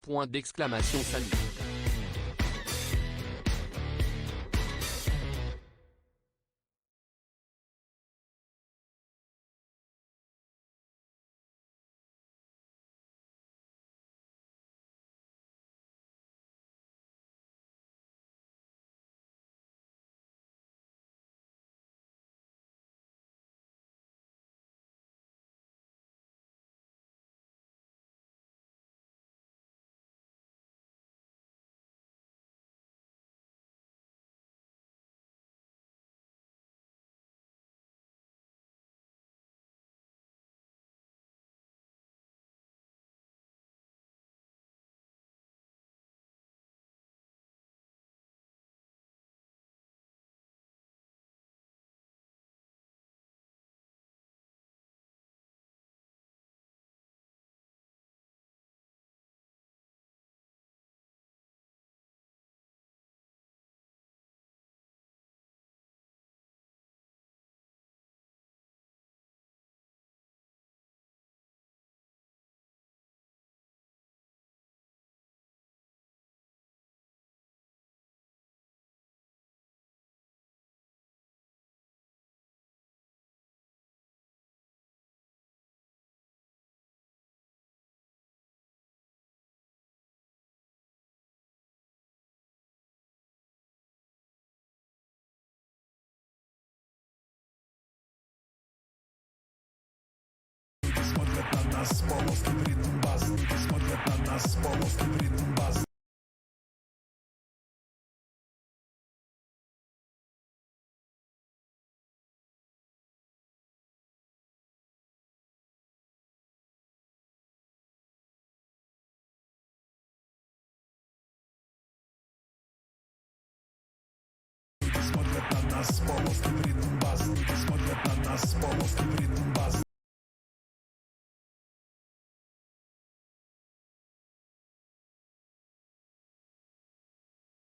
point d'exclamation salut.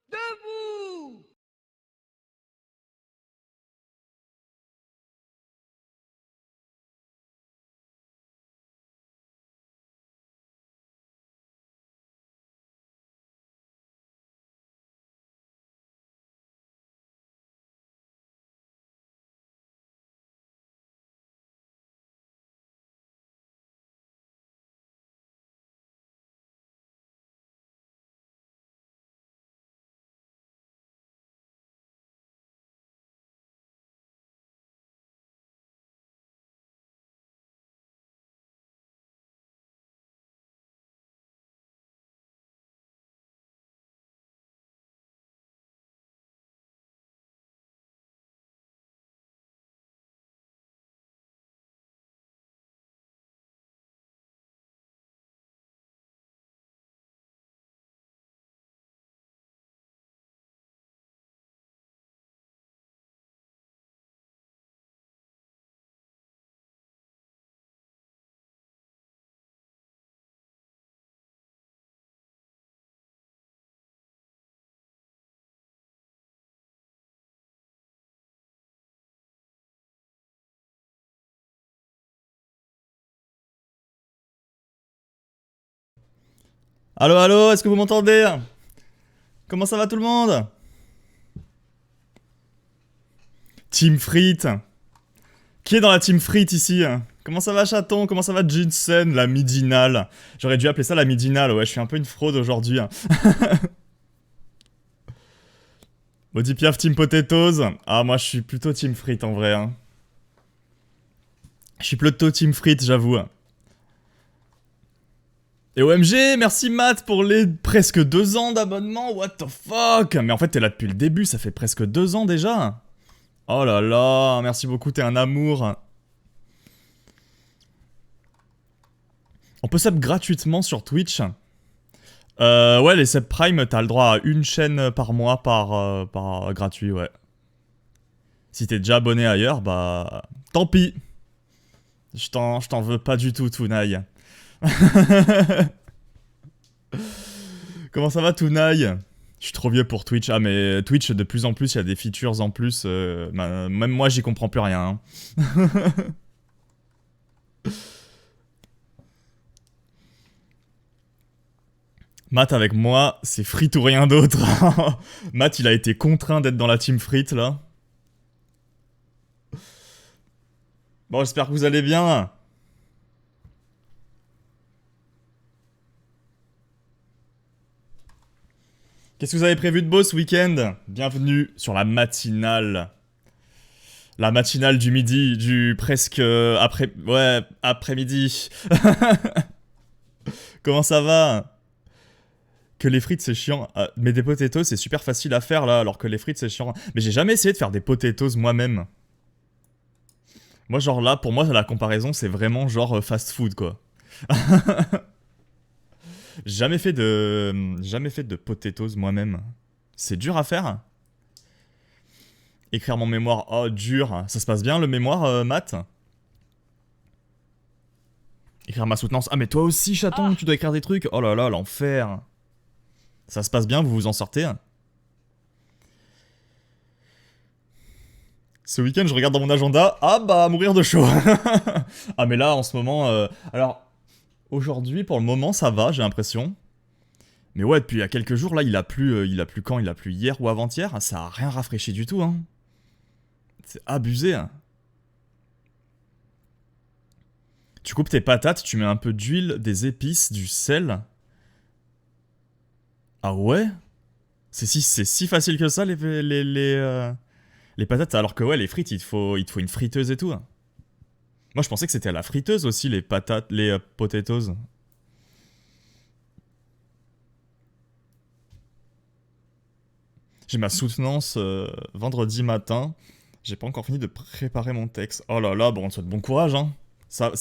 Debout! Allô, allô, est-ce que vous m'entendez? Comment ça va tout le monde? Team Frites. Qui est dans la Team Frites ici? Comment ça va Chaton? Comment ça va Jinsen, la midinale? J'aurais dû appeler ça la midinale, ouais, je suis un peu une fraude aujourd'hui. Body Piaf Team Potatoes. Ah, moi je suis plutôt Team Frites en vrai. Hein. Je suis plutôt Team Frites, j'avoue. Et OMG, merci Matt pour les presque 2 ans d'abonnement, what the fuck? Mais en fait t'es là depuis le début, ça fait presque 2 ans déjà. Oh là là, merci beaucoup, t'es un amour. On peut sub gratuitement sur Twitch. Ouais, les sub Prime, t'as le droit à une chaîne par mois par gratuit, ouais. Si t'es déjà abonné ailleurs, bah... Tant pis. Je t'en veux pas du tout, Tunai. Comment ça va, Tunai? Je suis trop vieux pour Twitch. Ah, mais Twitch, de plus en plus, il y a des features en plus. Même moi, j'y comprends plus rien. Hein. Matt avec moi, c'est frites ou rien d'autre. Matt, il a été contraint d'être dans la team frites, là. Bon, j'espère que vous allez bien. Qu'est-ce que vous avez prévu de beau ce week-end? Bienvenue sur la matinale. La matinale du midi, du presque après... Ouais, après-midi. Comment ça va? Que les frites c'est chiant. Mais des potatoes c'est super facile à faire là, alors que les frites c'est chiant. Mais j'ai jamais essayé de faire des potatoes moi-même. Moi genre là, pour moi la comparaison c'est vraiment genre fast food quoi. Jamais fait de potatoes moi-même. C'est dur à faire. Écrire mon mémoire, oh dur. Ça se passe bien le mémoire, Matt? Écrire ma soutenance. Ah mais toi aussi chaton, tu dois écrire des trucs. Oh là là, l'enfer. Ça se passe bien, vous vous en sortez? Ce week-end, je regarde dans mon agenda. Ah bah, mourir de chaud. Ah mais là, en ce moment... Alors, aujourd'hui, pour le moment, ça va, j'ai l'impression. Mais ouais, depuis il y a quelques jours, là, il a plu quand? Il a plu hier ou avant-hier. Ça a rien rafraîchi du tout, hein. C'est abusé, hein. Tu coupes tes patates, tu mets un peu d'huile, des épices, du sel. Ah ouais? C'est si facile que ça, les patates, alors que ouais, les frites, il te faut une friteuse et tout. Hein. Moi, je pensais que c'était à la friteuse aussi, les patates, les potatoes. J'ai ma soutenance vendredi matin. J'ai pas encore fini de préparer mon texte. Oh là là, bon, on te souhaite bon courage, hein.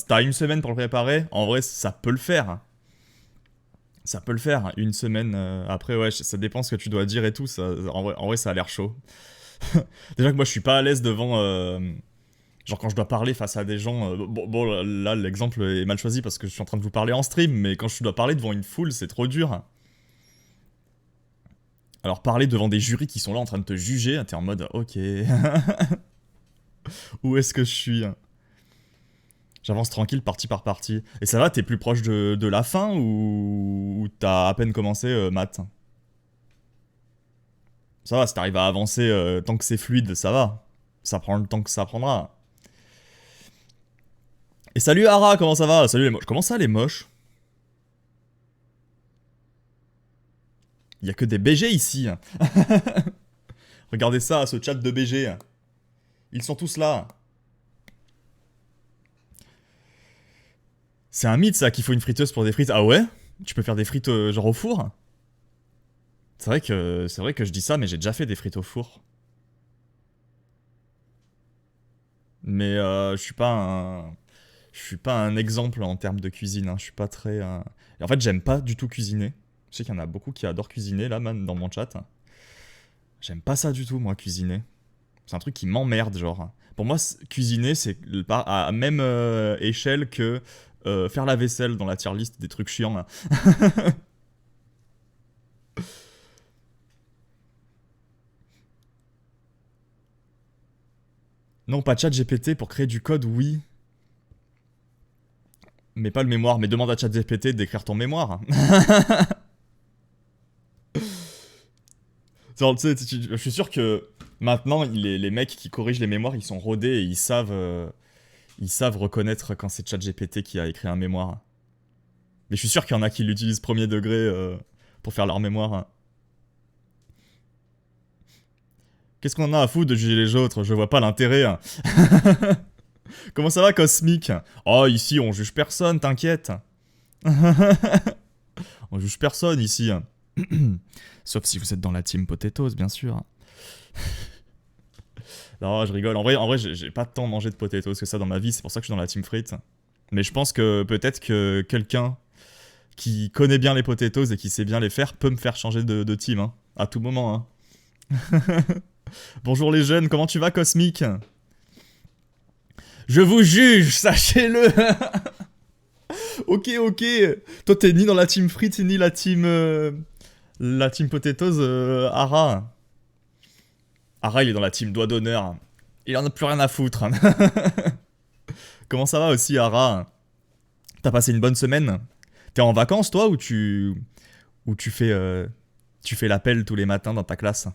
T'as une semaine pour le préparer. En vrai, ça peut le faire. Ça peut le faire. Une semaine après, ouais, ça dépend ce que tu dois dire et tout. En vrai, ça a l'air chaud. Déjà que moi, je suis pas à l'aise devant... Genre quand je dois parler face à des gens... bon, là, l'exemple est mal choisi parce que je suis en train de vous parler en stream, mais quand je dois parler devant une foule, c'est trop dur. Alors parler devant des jurys qui sont là en train de te juger, t'es en mode ok. Où est-ce que je suis? J'avance tranquille partie par partie. Et ça va, t'es plus proche de la fin ou t'as à peine commencé, Matt? Ça va, si t'arrives à avancer tant que c'est fluide, ça va. Ça prend le temps que ça prendra. Et salut Ara, comment ça va? Salut les moches. Comment ça les moches? Il y a que des BG ici. Regardez ça, ce chat de BG. Ils sont tous là. C'est un mythe ça qu'il faut une friteuse pour des frites. Ah ouais? Tu peux faire des frites genre au four? C'est vrai que je dis ça, mais j'ai déjà fait des frites au four. Mais je suis pas un exemple en termes de cuisine. Hein. Je suis pas très. Et en fait, j'aime pas du tout cuisiner. Je sais qu'il y en a beaucoup qui adorent cuisiner là, man, dans mon chat. J'aime pas ça du tout, moi, cuisiner. C'est un truc qui m'emmerde, genre. Pour moi, cuisiner, c'est à même échelle que faire la vaisselle dans la tier list des trucs chiants. Là. Non, pas chat GPT pour créer du code, oui. Mais pas le mémoire. Mais demande à chat GPT d'écrire ton mémoire. Genre, tu sais, je suis sûr que maintenant, les mecs qui corrigent les mémoires, ils sont rodés et ils savent reconnaître quand c'est ChatGPT qui a écrit un mémoire. Mais je suis sûr qu'il y en a qui l'utilisent premier degré pour faire leur mémoire. Qu'est-ce qu'on en a à foutre de juger les autres? Je vois pas l'intérêt. Comment ça va, Cosmic? Oh, ici, on juge personne, t'inquiète. On juge personne ici. Sauf si vous êtes dans la team potatoes, bien sûr. Non, je rigole. En vrai, j'ai pas tant mangé de potatoes que ça dans ma vie. C'est pour ça que je suis dans la team frites. Mais je pense que peut-être que quelqu'un qui connaît bien les potatoes et qui sait bien les faire peut me faire changer de team. Hein, à tout moment. Hein. Bonjour les jeunes, comment tu vas, Cosmic? Je vous juge, sachez-le. Ok. Toi, t'es ni dans la team frites ni la team potatoes, Ara. Ara, il est dans la team doigt d'honneur. Il en a plus rien à foutre. Comment ça va aussi, Ara? T'as passé une bonne semaine? T'es en vacances, toi, ou Où tu fais l'appel tous les matins dans ta classe.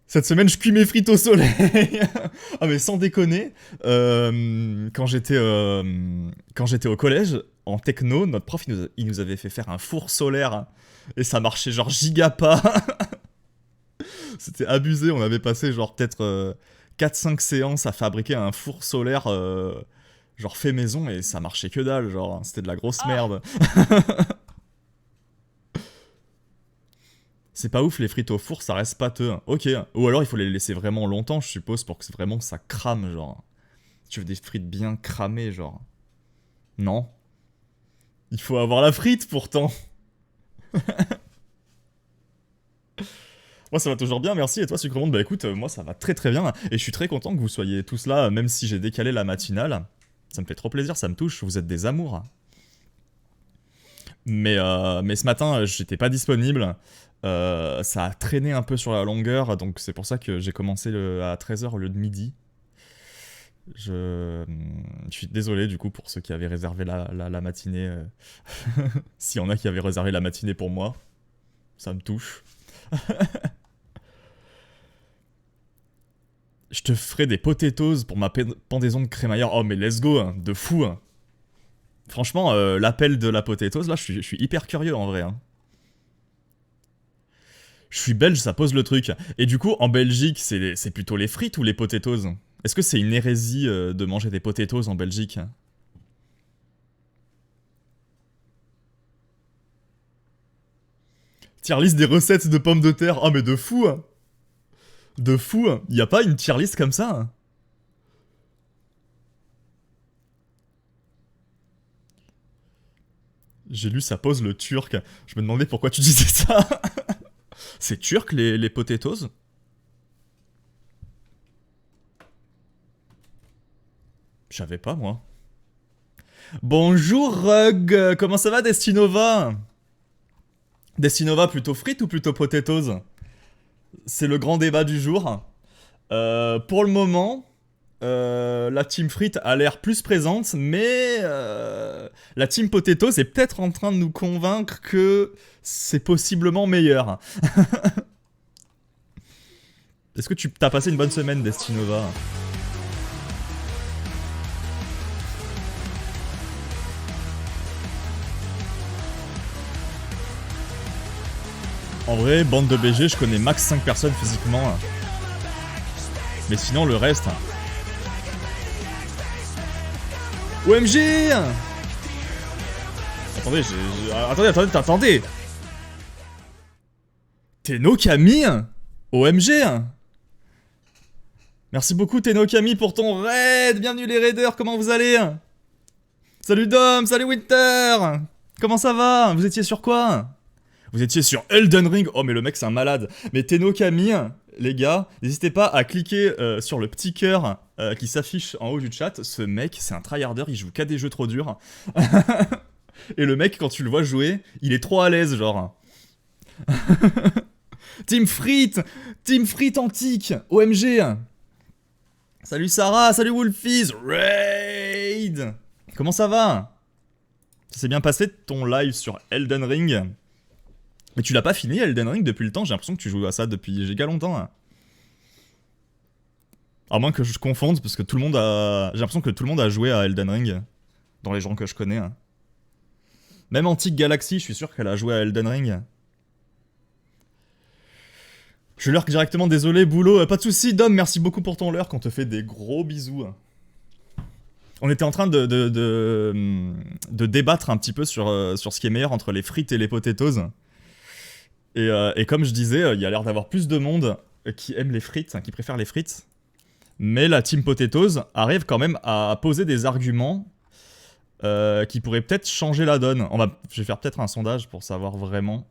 Cette semaine, je cuis mes frites au soleil. Ah mais sans déconner, quand j'étais au collège, en techno, notre prof, il nous avait fait faire un four solaire. Hein. Et ça marchait genre giga pas. C'était abusé, on avait passé genre peut-être 4-5 séances à fabriquer un four solaire genre fait maison et ça marchait que dalle, genre c'était de la grosse merde. C'est pas ouf les frites au four, ça reste pâteux. Ok, ou alors il faut les laisser vraiment longtemps, je suppose, pour que vraiment ça crame, genre. Tu veux des frites bien cramées, genre. Non. Il faut avoir la frite pourtant. Moi ça va toujours bien, merci. Et toi Sucremonde, bah écoute, moi ça va très très bien. Et je suis très content que vous soyez tous là, même si j'ai décalé la matinale. Ça me fait trop plaisir, ça me touche, vous êtes des amours. Mais ce matin, j'étais pas disponible. Ça a traîné un peu sur la longueur, donc c'est pour ça que j'ai commencé à 13h au lieu de midi. Je suis désolé du coup pour ceux qui avaient réservé la matinée. S'il y en a qui avaient réservé la matinée pour moi, ça me touche. Je te ferai des potatoes pour ma pendaison de crémaillère. Oh mais let's go, hein, de fou. Hein. Franchement, l'appel de la potatoes, là, je suis hyper curieux en vrai. Hein. Je suis belge, ça pose le truc. Et du coup, en Belgique, c'est plutôt les frites ou les potatoes? Est-ce que c'est une hérésie de manger des potatoes en Belgique? Tier list des recettes de pommes de terre. Ah mais de fou hein. De fou hein. Y a pas une tier list comme ça hein. J'ai lu ça pose le turc. Je me demandais pourquoi tu disais ça. C'est turc les potatoes? Je savais pas moi. Bonjour Rug, comment ça va Destinova? Destinova plutôt frites ou plutôt potatoes? C'est le grand débat du jour. Pour le moment, la team frites a l'air plus présente, mais la team potatoes est peut-être en train de nous convaincre que c'est possiblement meilleur. Est-ce que tu t'as passé une bonne semaine, Destinova? En vrai, bande de BG, je connais max 5 personnes physiquement. Mais sinon, le reste... OMG! Attendez! Tenno Camille? OMG! Merci beaucoup Tenno Camille pour ton raid! Bienvenue les raiders, comment vous allez? Salut Dom, salut Winter! Comment ça va? Vous étiez sur quoi? Vous étiez sur Elden Ring. Oh mais le mec c'est un malade. Mais Tenno Camille, les gars, n'hésitez pas à cliquer sur le petit cœur qui s'affiche en haut du chat. Ce mec c'est un tryharder, il joue qu'à des jeux trop durs. Et le mec quand tu le vois jouer, il est trop à l'aise genre. Team Frites antique, OMG. Salut Sarah, salut Wolfies, Raid. Comment ça va? Ça s'est bien passé ton live sur Elden Ring? Mais tu l'as pas fini Elden Ring depuis le temps, j'ai l'impression que tu joues à ça depuis giga longtemps. Hein. À moins que je confonde, parce que tout le monde a... J'ai l'impression que tout le monde a joué à Elden Ring, dans les gens que je connais. Hein. Même Antique Galaxy, je suis sûr qu'elle a joué à Elden Ring. Je lurk directement, désolé, boulot, pas de soucis, Dom, merci beaucoup pour ton lurk, on te fait des gros bisous. On était en train de débattre un petit peu sur ce qui est meilleur entre les frites et les potatoes. Et comme je disais, il y a l'air d'avoir plus de monde qui aime les frites, qui préfère les frites. Mais la team potatoes arrive quand même à poser des arguments qui pourraient peut-être changer la donne. Je vais faire peut-être un sondage pour savoir vraiment...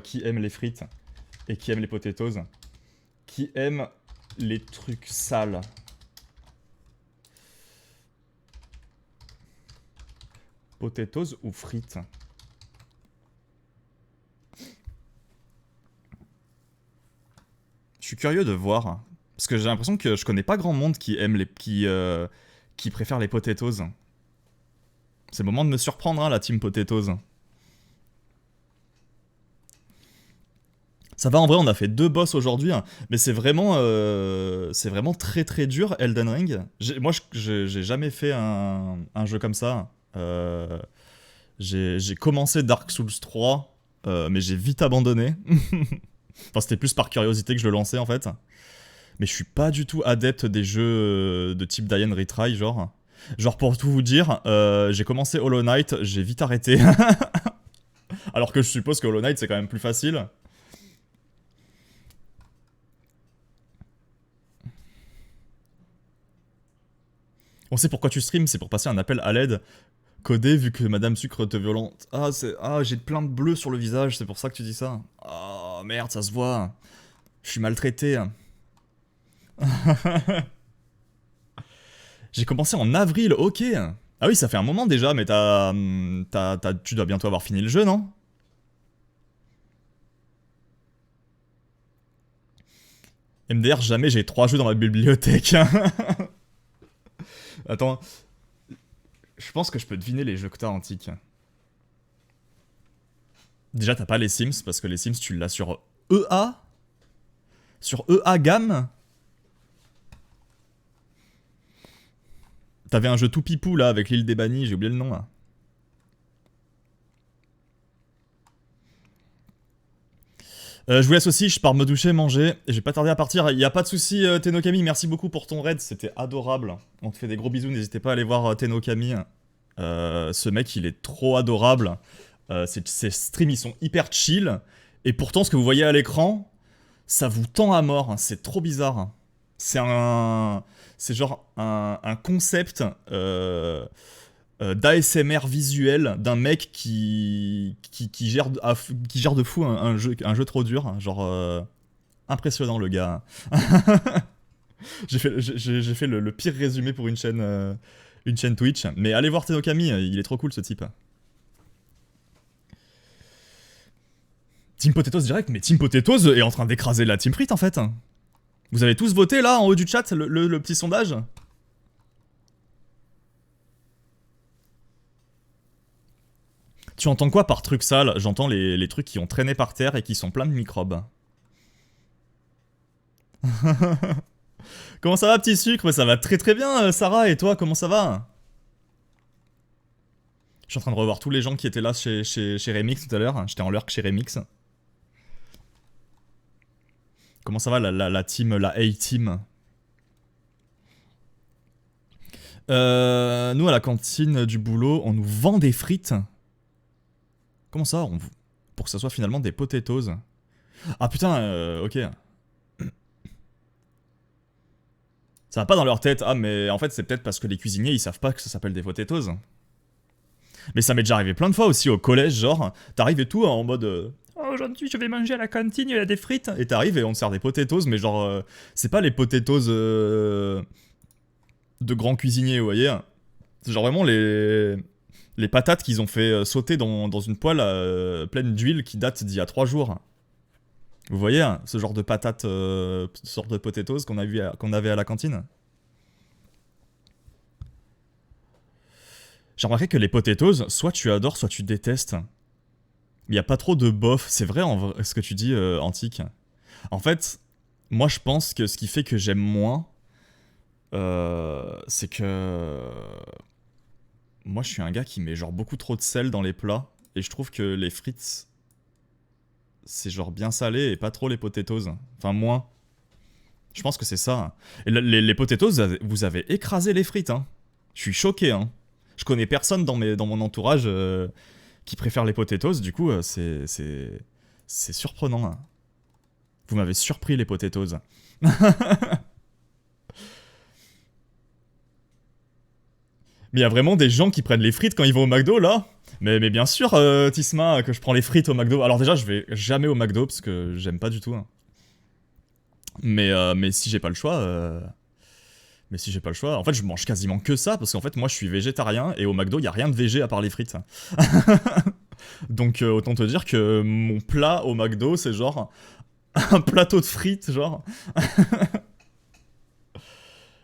qui aime les frites et qui aime les potatoes. Qui aime les trucs sales. Potatoes ou frites? Je suis curieux de voir. Parce que j'ai l'impression que je connais pas grand monde qui aime qui préfère les potatoes. C'est le moment de me surprendre, hein, la team potatoes. Ça va, en vrai, on a fait 2 boss aujourd'hui, hein, mais c'est vraiment très très dur, Elden Ring. Moi, j'ai jamais fait un jeu comme ça. J'ai commencé Dark Souls 3, mais j'ai vite abandonné. Enfin, c'était plus par curiosité que je le lançais, en fait. Mais je suis pas du tout adepte des jeux de type Die and Retry, genre. Genre, pour tout vous dire, j'ai commencé Hollow Knight, j'ai vite arrêté. Alors que je suppose que Hollow Knight, c'est quand même plus facile. On sait pourquoi tu streams, c'est pour passer un appel à l'aide. Codé, vu que Madame Sucre te violente. Ah, j'ai plein de bleus sur le visage, c'est pour ça que tu dis ça. Oh, merde, ça se voit. Je suis maltraité. J'ai commencé en avril, ok. Ah oui, ça fait un moment déjà, mais tu dois bientôt avoir fini le jeu, non? MDR, jamais j'ai 3 jeux dans ma bibliothèque. Attends. Je pense que je peux deviner les jeux que t'as, Antique. Déjà, t'as pas les Sims, parce que les Sims, tu l'as sur EA? Sur EA gamme? T'avais un jeu tout pipou, là, avec l'île des bannis, j'ai oublié le nom, là. Je vous laisse aussi, je pars me doucher, manger, et j'ai pas tardé à partir. Y a pas de souci, Tenokami, merci beaucoup pour ton raid, c'était adorable. On te fait des gros bisous, n'hésitez pas à aller voir Tenokami. Ce mec, il est trop adorable. Ses streams, ils sont hyper chill. Et pourtant, ce que vous voyez à l'écran, ça vous tend à mort. C'est trop bizarre. C'est genre un concept d'ASMR visuel d'un mec qui gère de fou un jeu trop dur. Genre, impressionnant le gars. J'ai fait le pire résumé pour une chaîne Twitch. Mais allez voir Tenokami, il est trop cool ce type. Team Potatoes direct, mais Team Potatoes est en train d'écraser la Team Frites en fait. Vous avez tous voté là en haut du chat, le petit sondage? Tu entends quoi par truc sale? J'entends les trucs qui ont traîné par terre et qui sont pleins de microbes. Comment ça va, petit sucre? Ça va très très bien, Sarah, et toi, comment ça va? Je suis en train de revoir tous les gens qui étaient là chez Remix tout à l'heure. J'étais en lurk chez Remix. Comment ça va la team, la A-team? Nous, à la cantine du boulot, on nous vend des frites. Comment ça pour que ça soit finalement des potatoes. Ah putain, ok. Ça va pas dans leur tête. Ah, mais en fait, c'est peut-être parce que les cuisiniers, ils savent pas que ça s'appelle des potatoes. Mais ça m'est déjà arrivé plein de fois aussi au collège, genre, t'arrives et tout en mode... Oh, aujourd'hui, je vais manger à la cantine, il y a des frites. Et t'arrives et on te sert des potatoes, mais genre, c'est pas les potatoes de grands cuisiniers, vous voyez. C'est genre vraiment les patates qu'ils ont fait sauter dans une poêle pleine d'huile qui date d'il y a 3 jours. Vous voyez, hein, ce genre de patates, ce genre de potatoes qu'on avait à la cantine. J'ai remarqué que les potatoes, soit tu adores, soit tu détestes. Il n'y a pas trop de bof. C'est vrai, ce que tu dis, Antique. En fait, moi je pense que ce qui fait que j'aime moins, c'est que... Moi je suis un gars qui met genre beaucoup trop de sel dans les plats. Et je trouve que les frites, c'est genre bien salé et pas trop les potatoes. Enfin, moins. Je pense que c'est ça. Et les potatoes, vous avez écrasé les frites, hein. Je suis choqué, hein. Je connais personne dans mon entourage qui préfère les potatoes, du coup, c'est surprenant. Hein. Vous m'avez surpris, les potatoes. Mais il y a vraiment des gens qui prennent les frites quand ils vont au McDo, là. Mais bien sûr, Tisma, que je prends les frites au McDo. Alors déjà, je vais jamais au McDo, parce que j'aime pas du tout. Hein. Mais si j'ai pas le choix... en fait, je mange quasiment que ça, parce qu'en fait, moi, je suis végétarien, et au McDo, il y a rien de végé à part les frites. Donc, autant te dire que mon plat au McDo, c'est genre un plateau de frites, genre.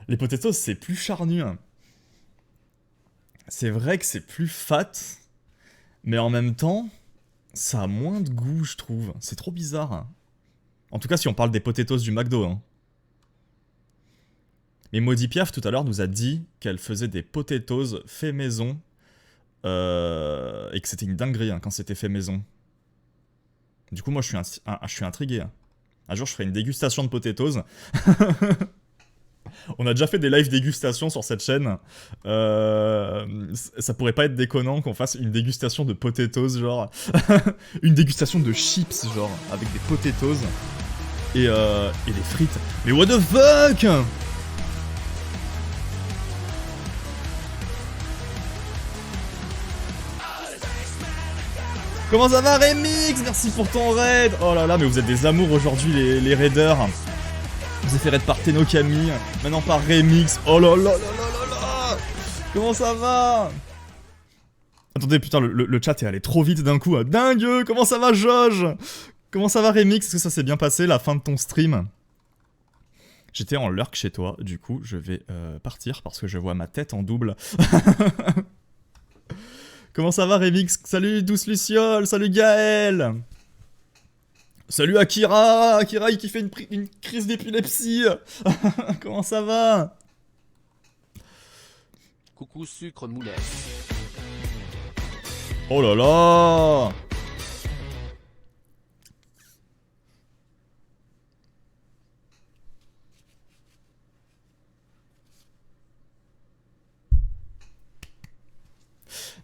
Les potatoes, c'est plus charnu. Hein. C'est vrai que c'est plus fat, mais en même temps, ça a moins de goût, je trouve. C'est trop bizarre. En tout cas, si on parle des potatoes du McDo. Hein. Mais Maudit Piaf, tout à l'heure, nous a dit qu'elle faisait des potatoes fait maison. Et que c'était une dinguerie hein, quand c'était fait maison. Du coup, moi, je suis intrigué. Hein. Un jour, je ferai une dégustation de potatoes. On a déjà fait des live dégustations sur cette chaîne. Ça pourrait pas être déconnant qu'on fasse une dégustation de potatoes, genre. Une dégustation de chips, genre, avec des potatoes. Et des frites. Mais what the fuck? Comment ça va, Remix? Merci pour ton raid. Oh là là, mais vous êtes des amours aujourd'hui, les raiders. Vous avez fait raid par Tenokami, maintenant par Remix. Oh là là là là là là. Comment ça va? Attendez, putain, le chat est allé trop vite d'un coup. Dingue. Comment ça va, Jauge? Comment ça va, Remix? Est-ce que ça s'est bien passé, la fin de ton stream? J'étais en lurk chez toi, du coup, je vais partir parce que je vois ma tête en double. Comment ça va, Remix? Salut, Douce Luciole. Salut, Gaël. Salut, Akira. Akira, qui fait une crise d'épilepsie. Comment ça va? Coucou, sucre moulette. Oh là là.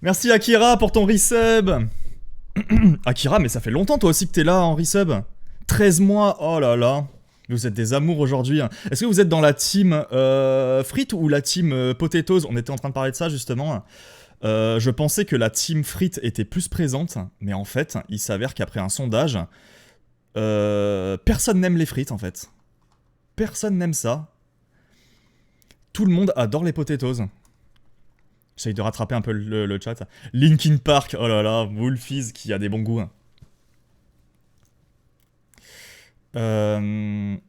Merci Akira pour ton resub. Akira, mais ça fait longtemps toi aussi que t'es là en resub. 13 mois, oh là là. Vous êtes des amours aujourd'hui. Est-ce que vous êtes dans la team frites ou la team potatoes? On était en train de parler de ça justement. Je pensais que la team frites était plus présente, mais en fait, il s'avère qu'après un sondage, personne n'aime les frites en fait. Personne n'aime ça. Tout le monde adore les potatoes. J'essaye de rattraper un peu le chat. Linkin Park, oh là là, Wolfies qui a des bons goûts. J'ai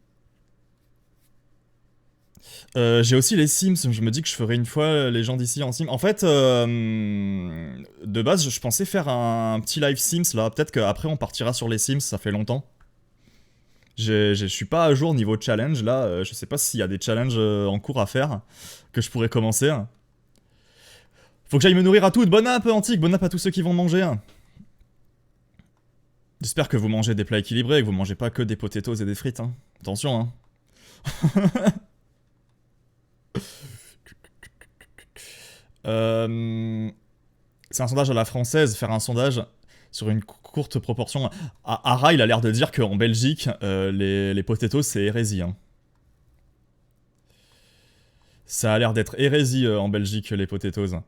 aussi les Sims, je me dis que je ferai une fois les gens d'ici en Sims. En fait, de base, je pensais faire un petit live Sims là. Peut-être qu'après on partira sur les Sims, ça fait longtemps. Je suis pas à jour niveau challenge là. Je sais pas s'il y a des challenges en cours à faire que je pourrais commencer. Faut que j'aille me nourrir à tout. Bon app, Antique. Bon app à tous ceux qui vont manger. J'espère que vous mangez des plats équilibrés et que vous mangez pas que des potatoes et des frites. Hein. Attention, hein. C'est un sondage à la française. Faire un sondage sur une courte proportion. Ara, il a l'air de dire qu'en Belgique, les potatoes, c'est hérésie. Hein. Ça a l'air d'être hérésie en Belgique, les potatoes.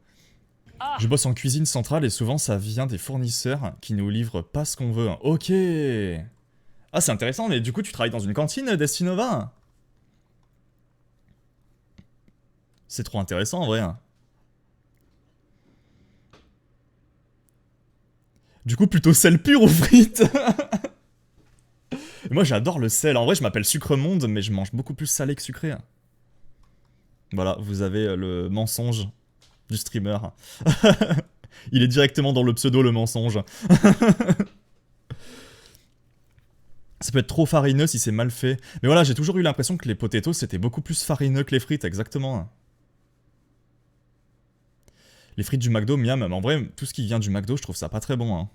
Je bosse en cuisine centrale et souvent ça vient des fournisseurs qui nous livrent pas ce qu'on veut. Ok. Ah, c'est intéressant, mais du coup tu travailles dans une cantine, Destinova? C'est trop intéressant en vrai. Du coup plutôt sel pur ou frites? Moi j'adore le sel. En vrai je m'appelle Sucre Monde, mais je mange beaucoup plus salé que sucré. Voilà, vous avez le mensonge du streamer. Il est directement dans le pseudo, le mensonge. Ça peut être trop farineux si c'est mal fait. Mais voilà, j'ai toujours eu l'impression que les potatoes, c'était beaucoup plus farineux que les frites, exactement. Les frites du McDo, miam. Mais en vrai, tout ce qui vient du McDo, je trouve ça pas très bon. Hein.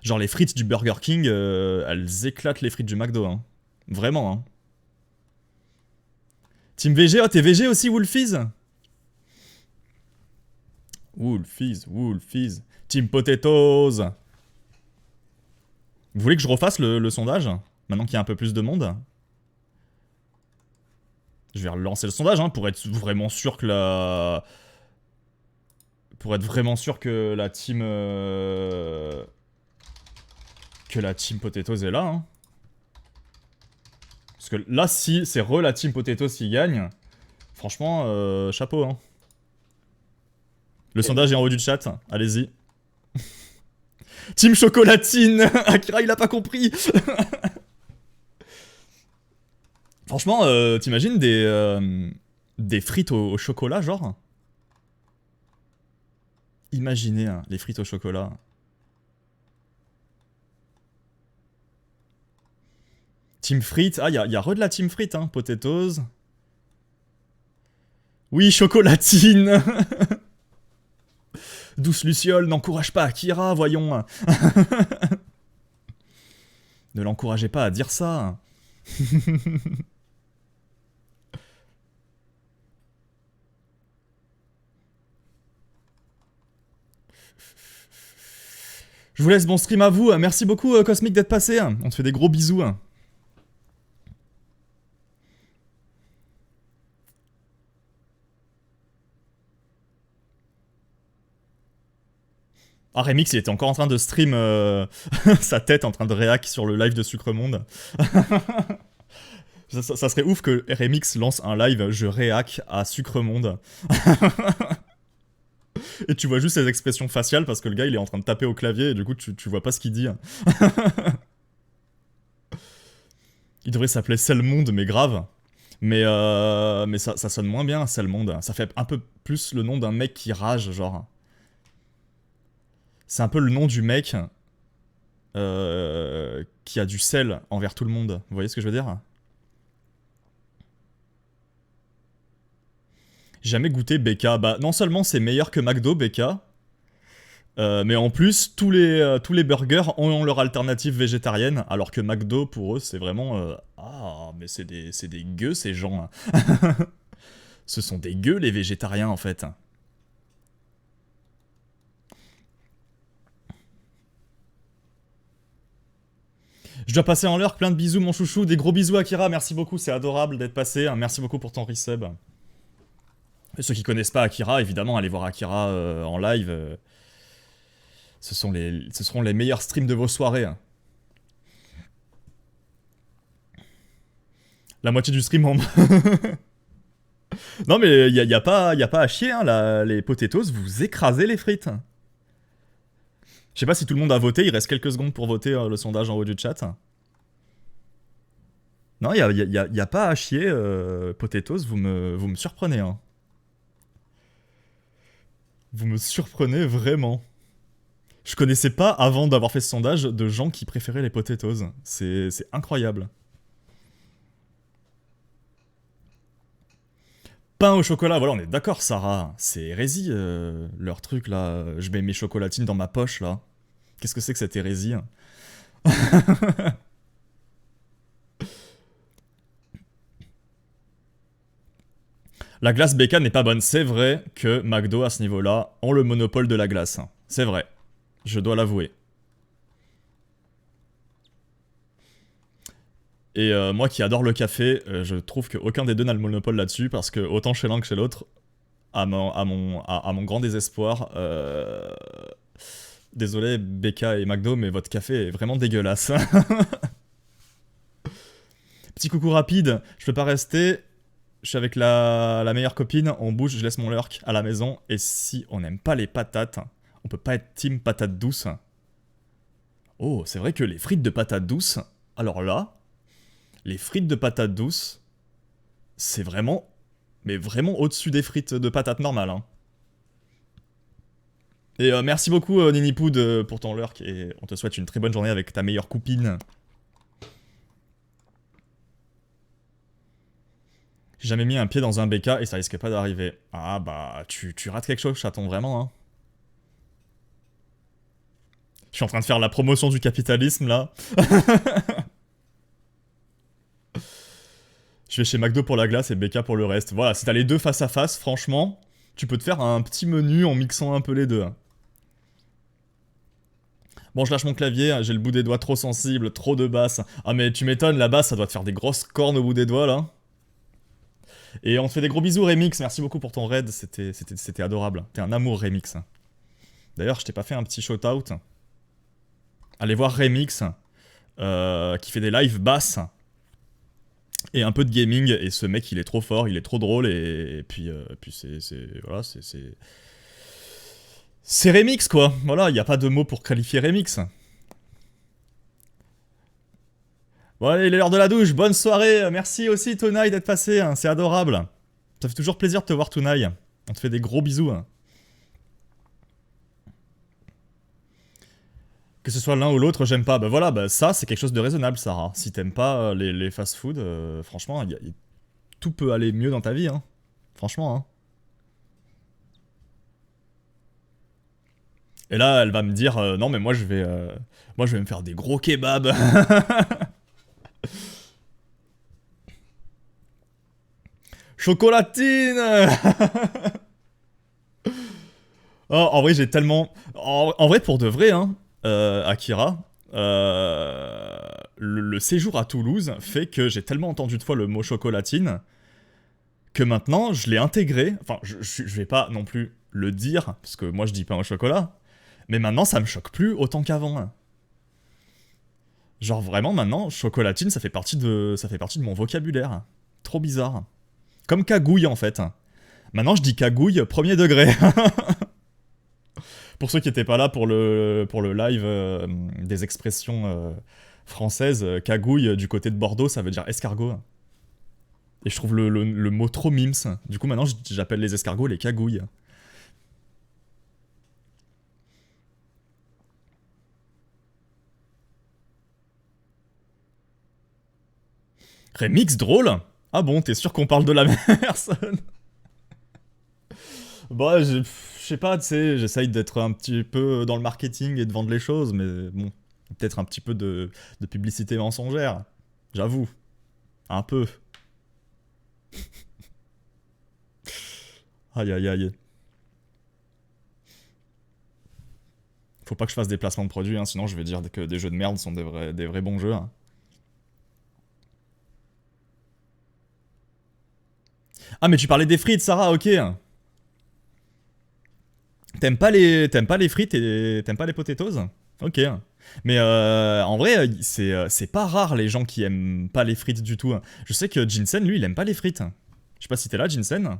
Genre les frites du Burger King, elles éclatent les frites du McDo. Hein. Vraiment. Hein. Team VG, oh t'es VG aussi, Wolfies? Wolfies. Team Potatoes. Vous voulez que je refasse le sondage? Maintenant qu'il y a un peu plus de monde? Je vais relancer le sondage, hein, pour être vraiment sûr que la... Pour être vraiment sûr que la team... Que la team Potatoes est là, hein. Parce que là, si c'est la team Potatoes qui gagne, franchement, chapeau, hein. Le sondage est en haut du chat, allez-y. Team Chocolatine. Akira, il a pas compris. Franchement, t'imagines des frites au chocolat, genre? Imaginez hein, les frites au chocolat. Team frites. Ah, y a re de la team frites, hein. Potatoes. Oui, chocolatine. Douce Luciole, n'encourage pas Akira, voyons. Ne l'encouragez pas à dire ça. Je vous laisse bon stream à vous. Merci beaucoup, Cosmic, d'être passé. On te fait des gros bisous. Ah, Remix, il était encore en train de stream sa tête en train de réac sur le live de Sucremonde. Ça serait ouf que Remix lance un live, je réac à Sucremonde. Et tu vois juste ses expressions faciales parce que le gars il est en train de taper au clavier et du coup tu vois pas ce qu'il dit. Il devrait s'appeler Selmonde, mais grave. Mais ça sonne moins bien, Selmonde. Ça fait un peu plus le nom d'un mec qui rage, genre. C'est un peu le nom du mec qui a du sel envers tout le monde. Vous voyez ce que je veux dire? Jamais goûté BK. Bah, non seulement c'est meilleur que McDo, BK, mais en plus, tous les burgers ont leur alternative végétarienne, alors que McDo, pour eux, c'est vraiment... ah, mais c'est des gueux, ces gens. Ce sont des gueux, les végétariens, en fait. Je dois passer en l'heure, plein de bisous, mon chouchou. Des gros bisous, Akira, merci beaucoup, c'est adorable d'être passé. Merci beaucoup pour ton resub. Et ceux qui connaissent pas Akira, évidemment, allez voir Akira en live. Ce seront les meilleurs streams de vos soirées. La moitié du stream en... Non mais y a pas à chier, hein, les potatoes, vous écrasez les frites. Je sais pas si tout le monde a voté, il reste quelques secondes pour voter le sondage en haut du chat. Non, y a pas à chier, potatoes, vous me surprenez, hein. Vous me surprenez vraiment. Je connaissais pas, avant d'avoir fait ce sondage, de gens qui préféraient les potatoes. C'est incroyable. Pain au chocolat, voilà, on est d'accord, Sarah. C'est hérésie, leur truc, là. Je mets mes chocolatines dans ma poche, là. Qu'est-ce que c'est que cette hérésie? La glace BK n'est pas bonne. C'est vrai que McDo, à ce niveau-là, ont le monopole de la glace. C'est vrai. Je dois l'avouer. Et moi qui adore le café, je trouve qu'aucun des deux n'a le monopole là-dessus, parce que autant chez l'un que chez l'autre, à mon grand désespoir, désolé BK et McDo, mais votre café est vraiment dégueulasse. Petit coucou rapide, je peux pas rester, je suis avec la meilleure copine, on bouge, je laisse mon lurk à la maison, et si on n'aime pas les patates, on peut pas être team patate douce. Oh, c'est vrai que les frites de patates douces, alors là, les frites de patates douces, c'est vraiment, mais vraiment au-dessus des frites de patates normales. Hein. Et merci beaucoup Ninipoud pour ton lurk, et on te souhaite une très bonne journée avec ta meilleure copine. J'ai jamais mis un pied dans un BK et ça risque pas d'arriver. Ah bah, tu rates quelque chose, chaton, vraiment, hein. Je suis en train de faire la promotion du capitalisme, là. Je vais chez McDo pour la glace et BK pour le reste. Voilà, si t'as les deux face à face, franchement, tu peux te faire un petit menu en mixant un peu les deux. Bon, je lâche mon clavier, j'ai le bout des doigts trop sensible, trop de basse. Ah mais tu m'étonnes, la basse, ça doit te faire des grosses cornes au bout des doigts, là. Et on te fait des gros bisous, Remix. Merci beaucoup pour ton raid, c'était adorable. T'es un amour, Remix. D'ailleurs, je t'ai pas fait un petit shout-out. Allez voir Remix, qui fait des lives basses. Et un peu de gaming, et ce mec il est trop fort, il est trop drôle, et puis voilà, c'est Remix quoi, voilà, il n'y a pas de mots pour qualifier Remix. Bon allez, il est l'heure de la douche, bonne soirée, merci aussi Tonai d'être passé, hein, c'est adorable. Ça fait toujours plaisir de te voir Tonai, on te fait des gros bisous. Hein. Que ce soit l'un ou l'autre, j'aime pas. Bah voilà, bah ça, c'est quelque chose de raisonnable, Sarah. Si t'aimes pas les fast-food, franchement, tout peut aller mieux dans ta vie, hein. Franchement, hein. Et là, elle va me dire, non, mais moi, je vais me faire des gros kebabs. Chocolatine. Oh, en vrai, j'ai tellement. En vrai, pour de vrai, hein, Akira, le séjour à Toulouse fait que j'ai tellement entendu de fois le mot chocolatine que maintenant je l'ai intégré. Enfin, je vais pas non plus le dire, parce que moi je dis pain au chocolat, mais maintenant ça me choque plus autant qu'avant, hein. Genre vraiment maintenant, chocolatine ça fait partie de mon vocabulaire. Trop bizarre. Comme cagouille en fait. Maintenant je dis cagouille premier degré. Pour ceux qui étaient pas là pour le live des expressions françaises, cagouille du côté de Bordeaux ça veut dire escargot. Et je trouve le mot trop mims. Du coup maintenant j'appelle les escargots les cagouilles. Remix drôle. Ah bon, t'es sûr qu'on parle de la même personne? Bah, je sais pas, tu sais, j'essaye d'être un petit peu dans le marketing et de vendre les choses, mais bon, peut-être un petit peu de publicité mensongère. J'avoue, un peu. Aïe aïe aïe. Faut pas que je fasse des placements de produits, hein, sinon je vais dire que des jeux de merde sont des vrais bons jeux, hein. Ah, mais tu parlais des frites, Sarah, ok. T'aimes pas les frites et t'aimes pas les potatoes? Ok. Mais en vrai, c'est pas rare les gens qui aiment pas les frites du tout, hein. Je sais que Jinsen, lui, il aime pas les frites. Je sais pas si t'es là, Jinsen.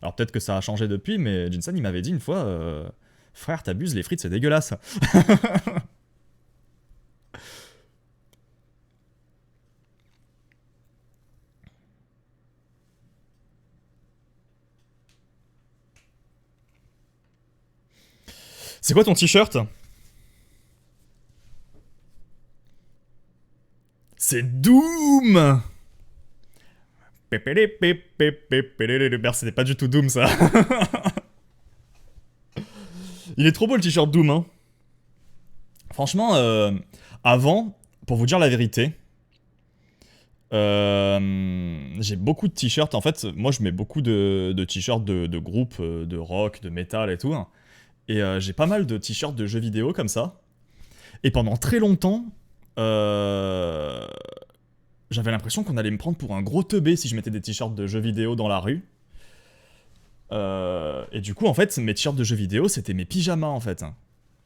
Alors peut-être que ça a changé depuis, mais Jinsen, il m'avait dit une fois, frère, t'abuses, les frites, c'est dégueulasse. C'est quoi ton t-shirt? C'est Doom. Merde, c'était pas du tout Doom, ça. Il est trop beau le t-shirt Doom, hein. Franchement, avant, pour vous dire la vérité, j'ai beaucoup de t-shirts. En fait, moi, je mets beaucoup de t-shirts de groupes de rock, de metal et tout, hein. Et j'ai pas mal de t-shirts de jeux vidéo comme ça. Et pendant très longtemps, euh, j'avais l'impression qu'on allait me prendre pour un gros teubé si je mettais des t-shirts de jeux vidéo dans la rue. Et du coup, en fait, mes t-shirts de jeux vidéo, c'était mes pyjamas, en fait.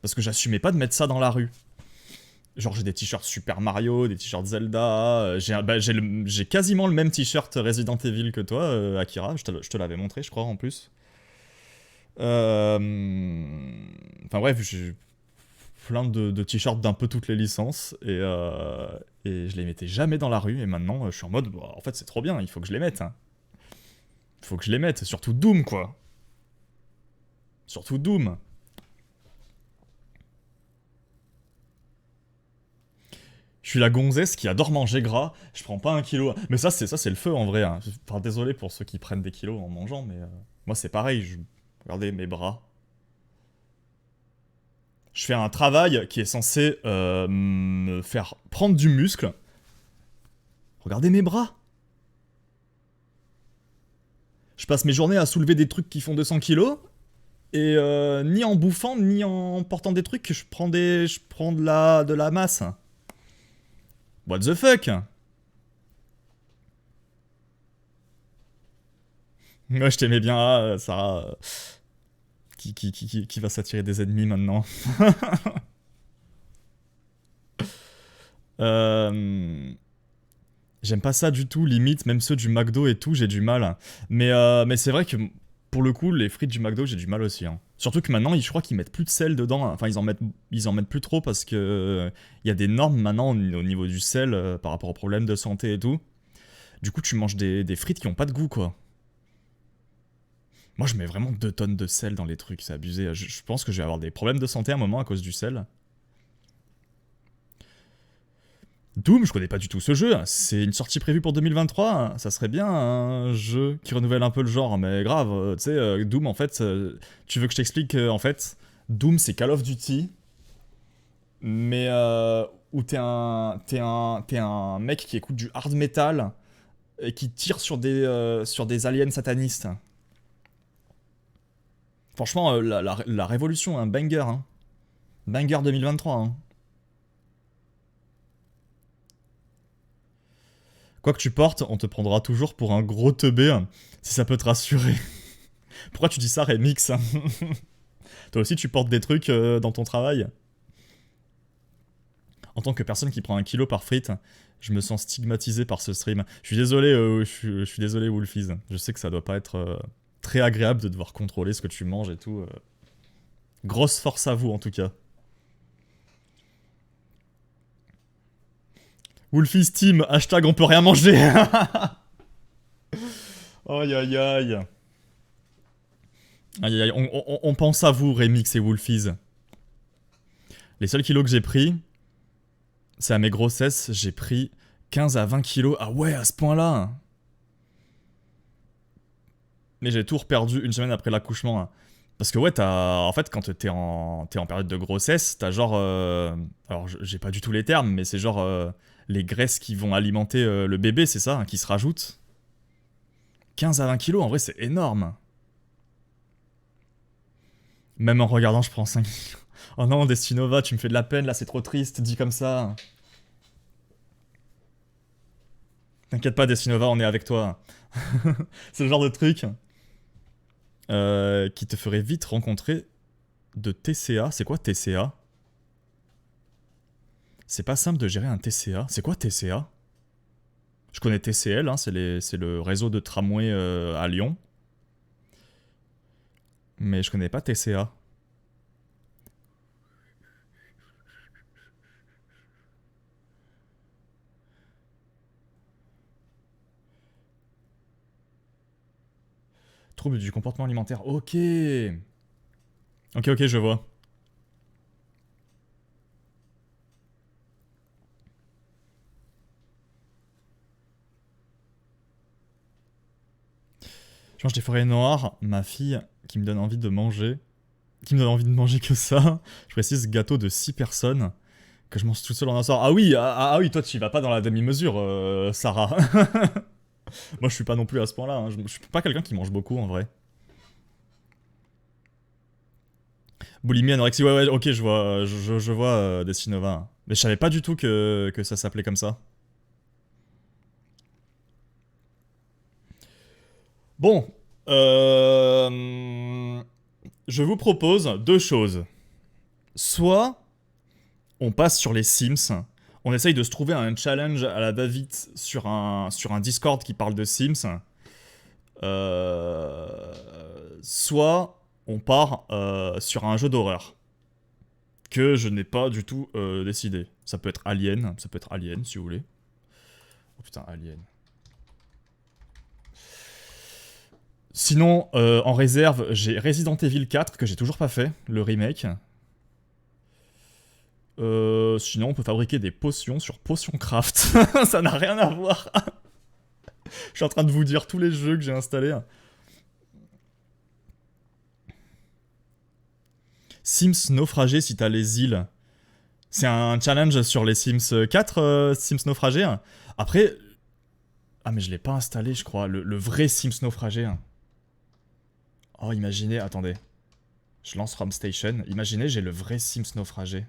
Parce que j'assumais pas de mettre ça dans la rue. Genre, j'ai des t-shirts Super Mario, des t-shirts Zelda. J'ai quasiment le même t-shirt Resident Evil que toi, Akira. Je te l'avais montré, je crois, en plus. Enfin bref, j'ai plein de t-shirts d'un peu toutes les licences. Et je les mettais jamais dans la rue. Et maintenant, je suis en mode, bah, en fait, c'est trop bien, il faut que je les mette, hein. Il faut que je les mette. Surtout Doom, quoi. Surtout Doom. Je suis la gonzesse qui adore manger gras, je prends pas un kilo. Mais ça c'est le feu en vrai, hein. Enfin, désolé pour ceux qui prennent des kilos en mangeant, mais moi c'est pareil. Regardez mes bras. Je fais un travail qui est censé me faire prendre du muscle. Regardez mes bras. Je passe mes journées à soulever des trucs qui font 200 kilos. Et ni en bouffant, ni en portant des trucs, je prends de la masse. What the fuck? Moi, je t'aimais bien, Sarah. Qui va s'attirer des ennemis maintenant? euh, J'aime pas ça du tout, limite, même ceux du McDo et tout, j'ai du mal. Mais c'est vrai que pour le coup, les frites du McDo, j'ai du mal aussi, hein. Surtout que maintenant, je crois qu'ils mettent plus de sel dedans. Enfin, ils en mettent plus trop parce que il y a des normes maintenant au niveau du sel par rapport aux problèmes de santé et tout. Du coup, tu manges des frites qui ont pas de goût, quoi. Moi, je mets vraiment 2 tonnes de sel dans les trucs, c'est abusé. Je pense que je vais avoir des problèmes de santé à un moment à cause du sel. Doom, je connais pas du tout ce jeu. C'est une sortie prévue pour 2023. Ça serait bien un jeu qui renouvelle un peu le genre, mais grave. Tu sais, Doom, en fait, tu veux que je t'explique en fait, Doom, c'est Call of Duty, mais où t'es un mec qui écoute du hard metal et qui tire sur des aliens satanistes. Franchement, la révolution, un banger, hein. Banger 2023, hein. Quoi que tu portes, on te prendra toujours pour un gros teubé, si ça peut te rassurer. Pourquoi tu dis ça, Remix? Toi aussi, tu portes des trucs dans ton travail? En tant que personne qui prend 1 kilo par frite, je me sens stigmatisé par ce stream. Je suis désolé, je suis désolé, Wolfies. Je sais que ça doit pas être très agréable de devoir contrôler ce que tu manges et tout. Grosse force à vous, en tout cas. Wolfies Team, hashtag on peut rien manger. Aïe aïe aïe. Aïe aïe, on pense à vous, Remix et Wolfies. Les seuls kilos que j'ai pris, c'est à mes grossesses, j'ai pris 15 à 20 kilos. Ah ouais, à ce point-là. Mais j'ai tout reperdu une semaine après l'accouchement. Parce que ouais, en fait, quand t'es en période de grossesse, t'as genre... alors, j'ai pas du tout les termes, mais c'est genre les graisses qui vont alimenter le bébé, c'est ça, qui se rajoutent. 15 à 20 kilos, en vrai, c'est énorme. Même en regardant, je prends 5 kilos. Oh non, Destinova, tu me fais de la peine, là, c'est trop triste, dit comme ça. T'inquiète pas, Destinova, on est avec toi. C'est le genre de truc qui te ferait vite rencontrer de TCA. C'est quoi TCA? C'est pas simple de gérer un TCA. C'est quoi TCA? Je connais TCL, hein, c'est le réseau de tramway à Lyon. Mais je connais pas TCA. Trouble du comportement alimentaire. Ok. Ok, je vois. Je mange des forêts noires. Ma fille qui me donne envie de manger. Qui me donne envie de manger que ça. Je précise gâteau de 6 personnes. Que je mange tout seul en un soir. Ah oui, oui, toi tu vas pas dans la demi-mesure, Sarah. Moi je suis pas non plus à ce point-là. Hein. Je suis pas quelqu'un qui mange beaucoup en vrai. Boulimie, anorexie, ouais, ok, je vois, je vois Destinova. Mais je savais pas du tout que ça s'appelait comme ça. Bon, je vous propose deux choses. Soit on passe sur les Sims, on essaye de se trouver un challenge à la David sur un Discord qui parle de Sims. Soit on part sur un jeu d'horreur que je n'ai pas du tout décidé. Ça peut être Alien si vous voulez. Oh putain, Alien. Sinon, en réserve, j'ai Resident Evil 4 que j'ai toujours pas fait, le remake. Sinon, on peut fabriquer des potions sur PotionCraft. Ça n'a rien à voir. Je suis en train de vous dire tous les jeux que j'ai installés. Sims naufragé si t'as les îles. C'est un challenge sur les Sims 4, Sims naufragé. Après... Ah mais je l'ai pas installé je crois, le vrai Sims naufragé. Oh imaginez, attendez. Je lance From Station. Imaginez j'ai le vrai Sims naufragé.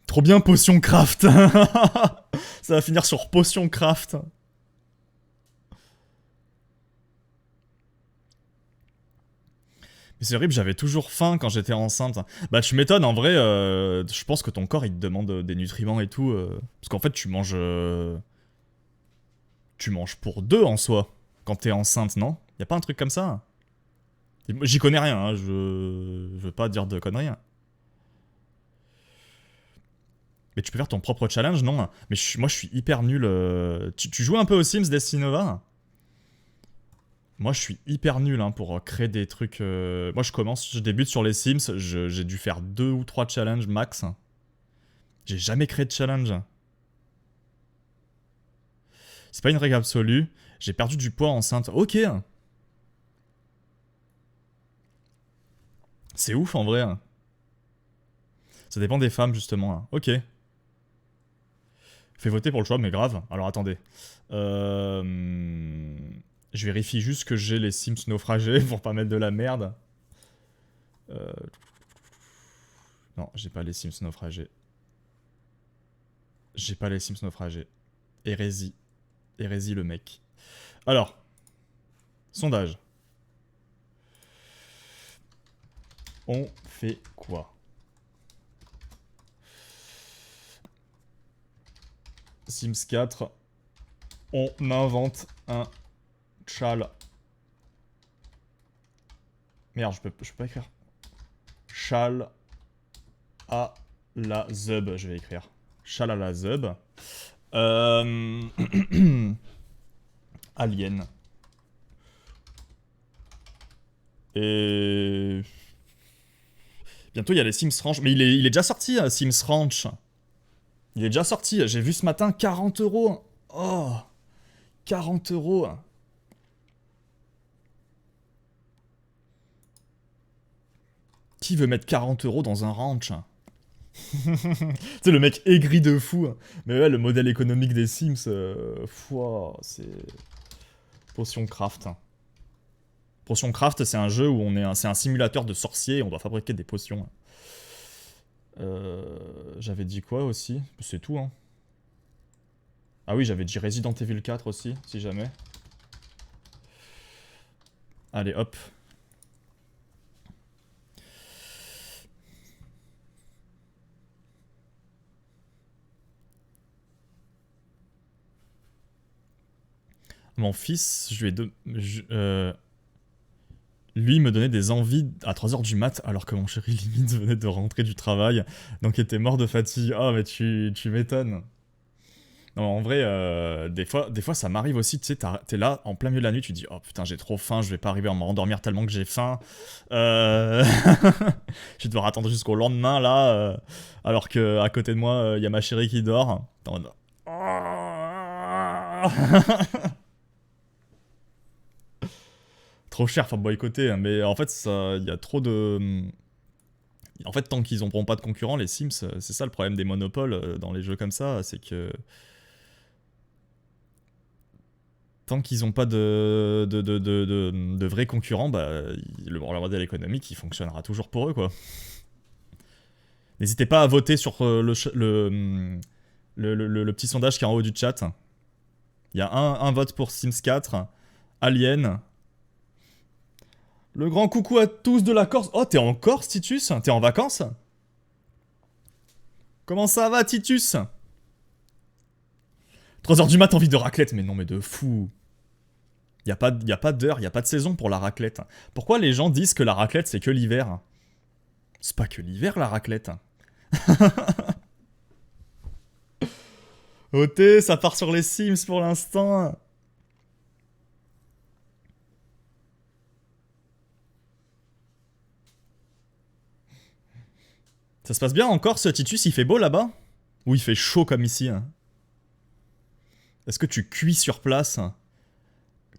Trop bien Potion Craft. Ça va finir sur Potion Craft. Mais c'est horrible, j'avais toujours faim quand j'étais enceinte. Bah tu m'étonnes, en vrai, je pense que ton corps il te demande des nutriments et tout. Parce qu'en fait tu manges... tu manges pour deux en soi, quand t'es enceinte, non? Y'a pas un truc comme ça? J'y connais rien, hein, je veux pas dire de conneries. Mais tu peux faire ton propre challenge, non? Mais moi je suis hyper nul. Tu joues un peu aux Sims, Destinova? Moi je suis hyper nul hein, pour créer des trucs. Moi je débute sur les Sims, j'ai dû faire 2 ou 3 challenges max. J'ai jamais créé de challenge. C'est pas une règle absolue. J'ai perdu du poids enceinte. Ok. C'est ouf en vrai. Ça dépend des femmes justement. Ok. Fais voter pour le choix, mais grave. Alors attendez. Je vérifie juste que j'ai les Sims naufragés pour pas mettre de la merde. Non, j'ai pas les Sims naufragés. J'ai pas les Sims naufragés. Hérésie. Hérésie le mec. Alors. Sondage. On fait quoi? Sims 4. On invente un chal. Merde, je peux pas écrire. Chal à la zub, je vais écrire. Chal à la zub. Alien. Et... Bientôt, il y a les Sims Ranch. Mais il est déjà sorti, Sims Ranch. Il est déjà sorti. J'ai vu ce matin 40 €. Oh, 40 €. Qui veut mettre 40 € dans un ranch? Tu sais, le mec aigri de fou. Mais ouais, le modèle économique des Sims, c'est... Potion Craft. Potion Craft, c'est un jeu où c'est un simulateur de sorcier et on doit fabriquer des potions. J'avais dit quoi aussi? C'est tout, hein. Ah oui, j'avais dit Resident Evil 4 aussi, si jamais. Allez, hop. Mon fils, lui me donnait des envies à 3 h du mat alors que mon chéri limite venait de rentrer du travail, donc était mort de fatigue. Oh mais tu m'étonnes. Non en vrai, des fois ça m'arrive aussi, tu sais, t'es là en plein milieu de la nuit, tu dis oh putain j'ai trop faim, je vais pas arriver à me rendormir tellement que j'ai faim. Je vais devoir attendre jusqu'au lendemain là, alors que à côté de moi il y a ma chérie qui dort. T'es en mode, trop cher, faut boycotter, hein, mais en fait, il y a trop de... En fait, tant qu'ils n'auront pas de concurrents, les Sims, c'est ça le problème des monopoles dans les jeux comme ça, c'est que... Tant qu'ils n'ont pas de vrais concurrents, bah, leur modèle économique, il fonctionnera toujours pour eux, quoi. N'hésitez pas à voter sur le petit sondage qui est en haut du chat. Il y a un vote pour Sims 4, Alien... Le grand coucou à tous de la Corse. Oh, t'es en Corse, Titus? T'es en vacances? Comment ça va, Titus? 3 h du mat, envie de raclette. Mais non, mais de fou. Y a pas d'heure, y a pas de saison pour la raclette. Pourquoi les gens disent que la raclette, c'est que l'hiver? C'est pas que l'hiver, la raclette. OT, ça part sur les Sims pour l'instant. Ça se passe bien en Corse, Titus? Il fait beau là-bas? Ou il fait chaud comme ici? Est-ce que tu cuis sur place?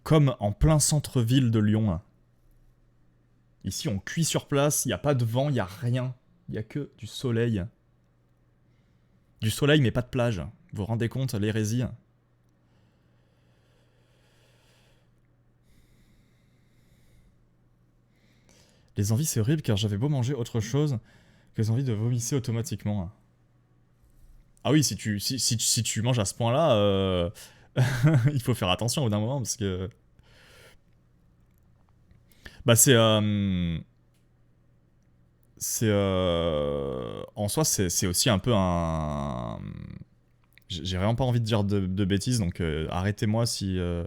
Comme en plein centre-ville de Lyon. Ici, on cuit sur place, il n'y a pas de vent, il n'y a rien. Il n'y a que du soleil. Du soleil, mais pas de plage. Vous vous rendez compte, l'hérésie? Les envies, c'est horrible car j'avais beau manger autre chose que les envies de vomisser automatiquement. Ah oui, si tu manges à ce point-là, il faut faire attention au bout d'un moment parce que... Bah c'est... En soi, c'est aussi un peu un... J'ai vraiment pas envie de dire de bêtises, donc arrêtez-moi si je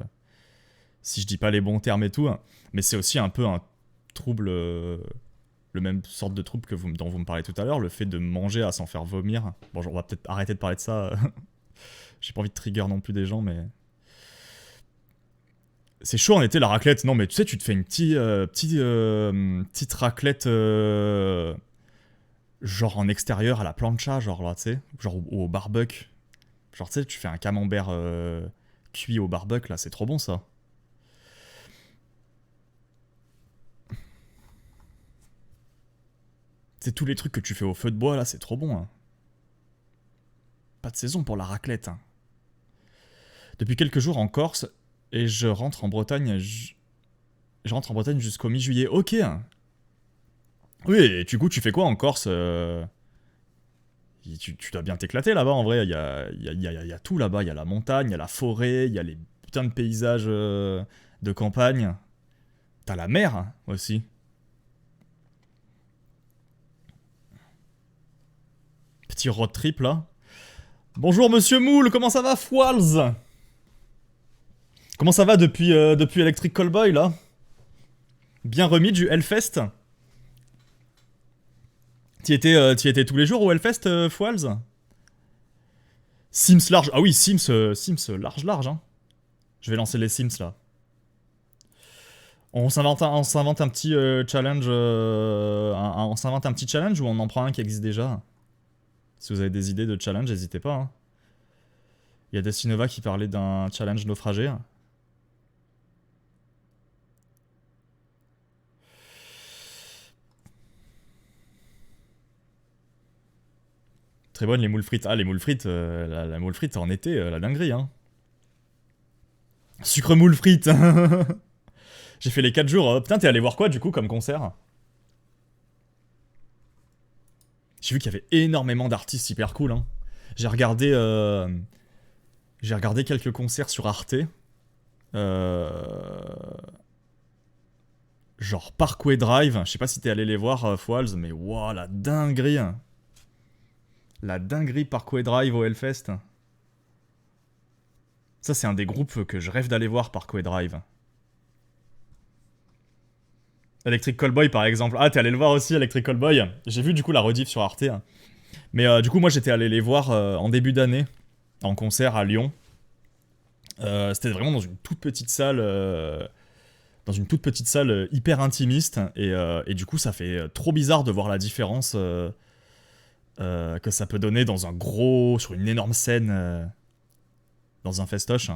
dis pas les bons termes et tout. Mais c'est aussi un peu un trouble... le même sorte de trouble que dont vous me parlez tout à l'heure, le fait de manger à s'en faire vomir. Bon, on va peut-être arrêter de parler de ça. J'ai pas envie de trigger non plus des gens, mais... C'est chaud en été la raclette. Non mais tu sais, tu te fais une petite raclette Genre en extérieur à la plancha, genre là, tu sais. Genre au barbecue. Genre, tu sais, tu fais un camembert cuit au barbecue, là, c'est trop bon, ça. C'est tous les trucs que tu fais au feu de bois, là, c'est trop bon, hein. Pas de saison pour la raclette, hein. Depuis quelques jours en Corse, et je rentre en Bretagne... Je rentre en Bretagne jusqu'au mi-juillet. Ok. Oui, et du coup, tu fais quoi en Corse tu dois bien t'éclater là-bas, en vrai. Il y a tout là-bas. Il y a la montagne, il y a la forêt, il y a les putains de paysages de campagne. T'as la mer, hein, aussi. Petit road trip, là. Bonjour, monsieur Moule, comment ça va, Fwalz? Comment ça va depuis Electric Callboy, là? Bien remis du Hellfest? T'y étais tous les jours au Hellfest, Fwalz? Sims large. Ah oui, Sims large, large, hein. Je vais lancer les Sims, là. On s'invente un petit challenge. On s'invente un petit challenge ou on en prend un qui existe déjà? Si vous avez des idées de challenge, n'hésitez pas, hein. Il y a Destinova qui parlait d'un challenge naufragé. Très bonne les moules frites. Ah, les moules frites, la moule frite en été, la dinguerie, hein. Sucre moule frites. J'ai fait les 4 jours. Putain, t'es allé voir quoi du coup comme concert? J'ai vu qu'il y avait énormément d'artistes hyper cool, hein. J'ai regardé, euh, j'ai regardé quelques concerts sur Arte. Euh, Genre Parkway Drive. Je sais pas si t'es allé les voir, Fwalz, mais waouh, la dinguerie. La dinguerie Parkway Drive au Hellfest. Ça, c'est un des groupes que je rêve d'aller voir, Parkway Drive. Electric Callboy, par exemple. Ah, t'es allé le voir aussi, Electric Callboy. J'ai vu du coup la rediff sur Arte. Mais du coup, moi, j'étais allé les voir en début d'année, en concert à Lyon. C'était vraiment dans une toute petite salle. Dans une toute petite salle hyper intimiste. Et du coup, ça fait trop bizarre de voir la différence que ça peut donner dans un gros. Sur une énorme scène. Dans un festoche.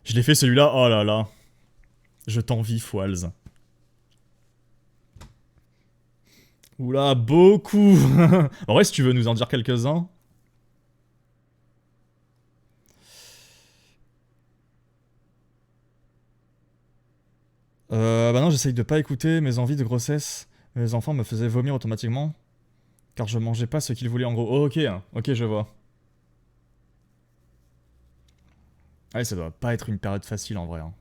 Je l'ai fait celui-là, oh là là. Je t'envie, Fwalz. Oula, beaucoup. En vrai, si tu veux nous en dire quelques-uns. Bah non, j'essaye de pas écouter mes envies de grossesse. Mes enfants me faisaient vomir automatiquement. Car je mangeais pas ce qu'ils voulaient en gros. Oh, ok, hein. Ok, je vois. Ouais, ça doit pas être une période facile en vrai, hein.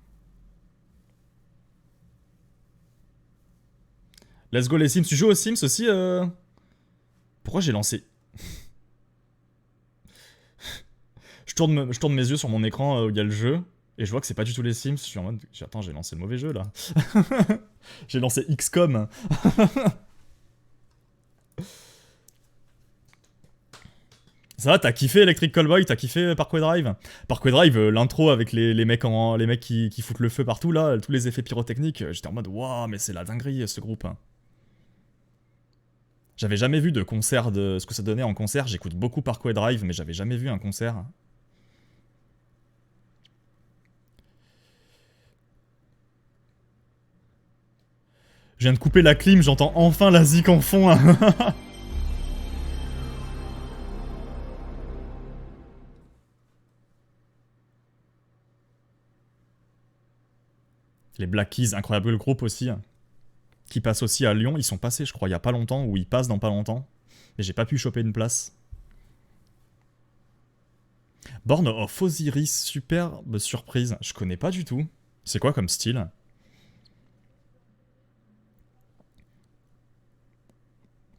Let's go les Sims. Tu joues aux Sims aussi Pourquoi j'ai lancé... je tourne mes yeux sur mon écran où il y a le jeu. Et je vois que c'est pas du tout les Sims. Je suis en mode... Attends, j'ai lancé le mauvais jeu là. J'ai lancé XCOM. Ça va, t'as kiffé Electric Callboy, t'as kiffé Parkway Drive? Parkway Drive, l'intro avec les mecs, les mecs qui foutent le feu partout là, tous les effets pyrotechniques, j'étais en mode waouh, mais c'est la dinguerie ce groupe. J'avais jamais vu de concert de ce que ça donnait en concert, j'écoute beaucoup Parkway Drive, mais j'avais jamais vu un concert. Je viens de couper la clim, j'entends enfin la zik en fond. Les Black Keys, incroyable groupe aussi. Qui passe aussi à Lyon, ils sont passés je crois il y a pas longtemps, ou ils passent dans pas longtemps. Mais j'ai pas pu choper une place. Born of Osiris, superbe surprise. Je connais pas du tout. C'est quoi comme style?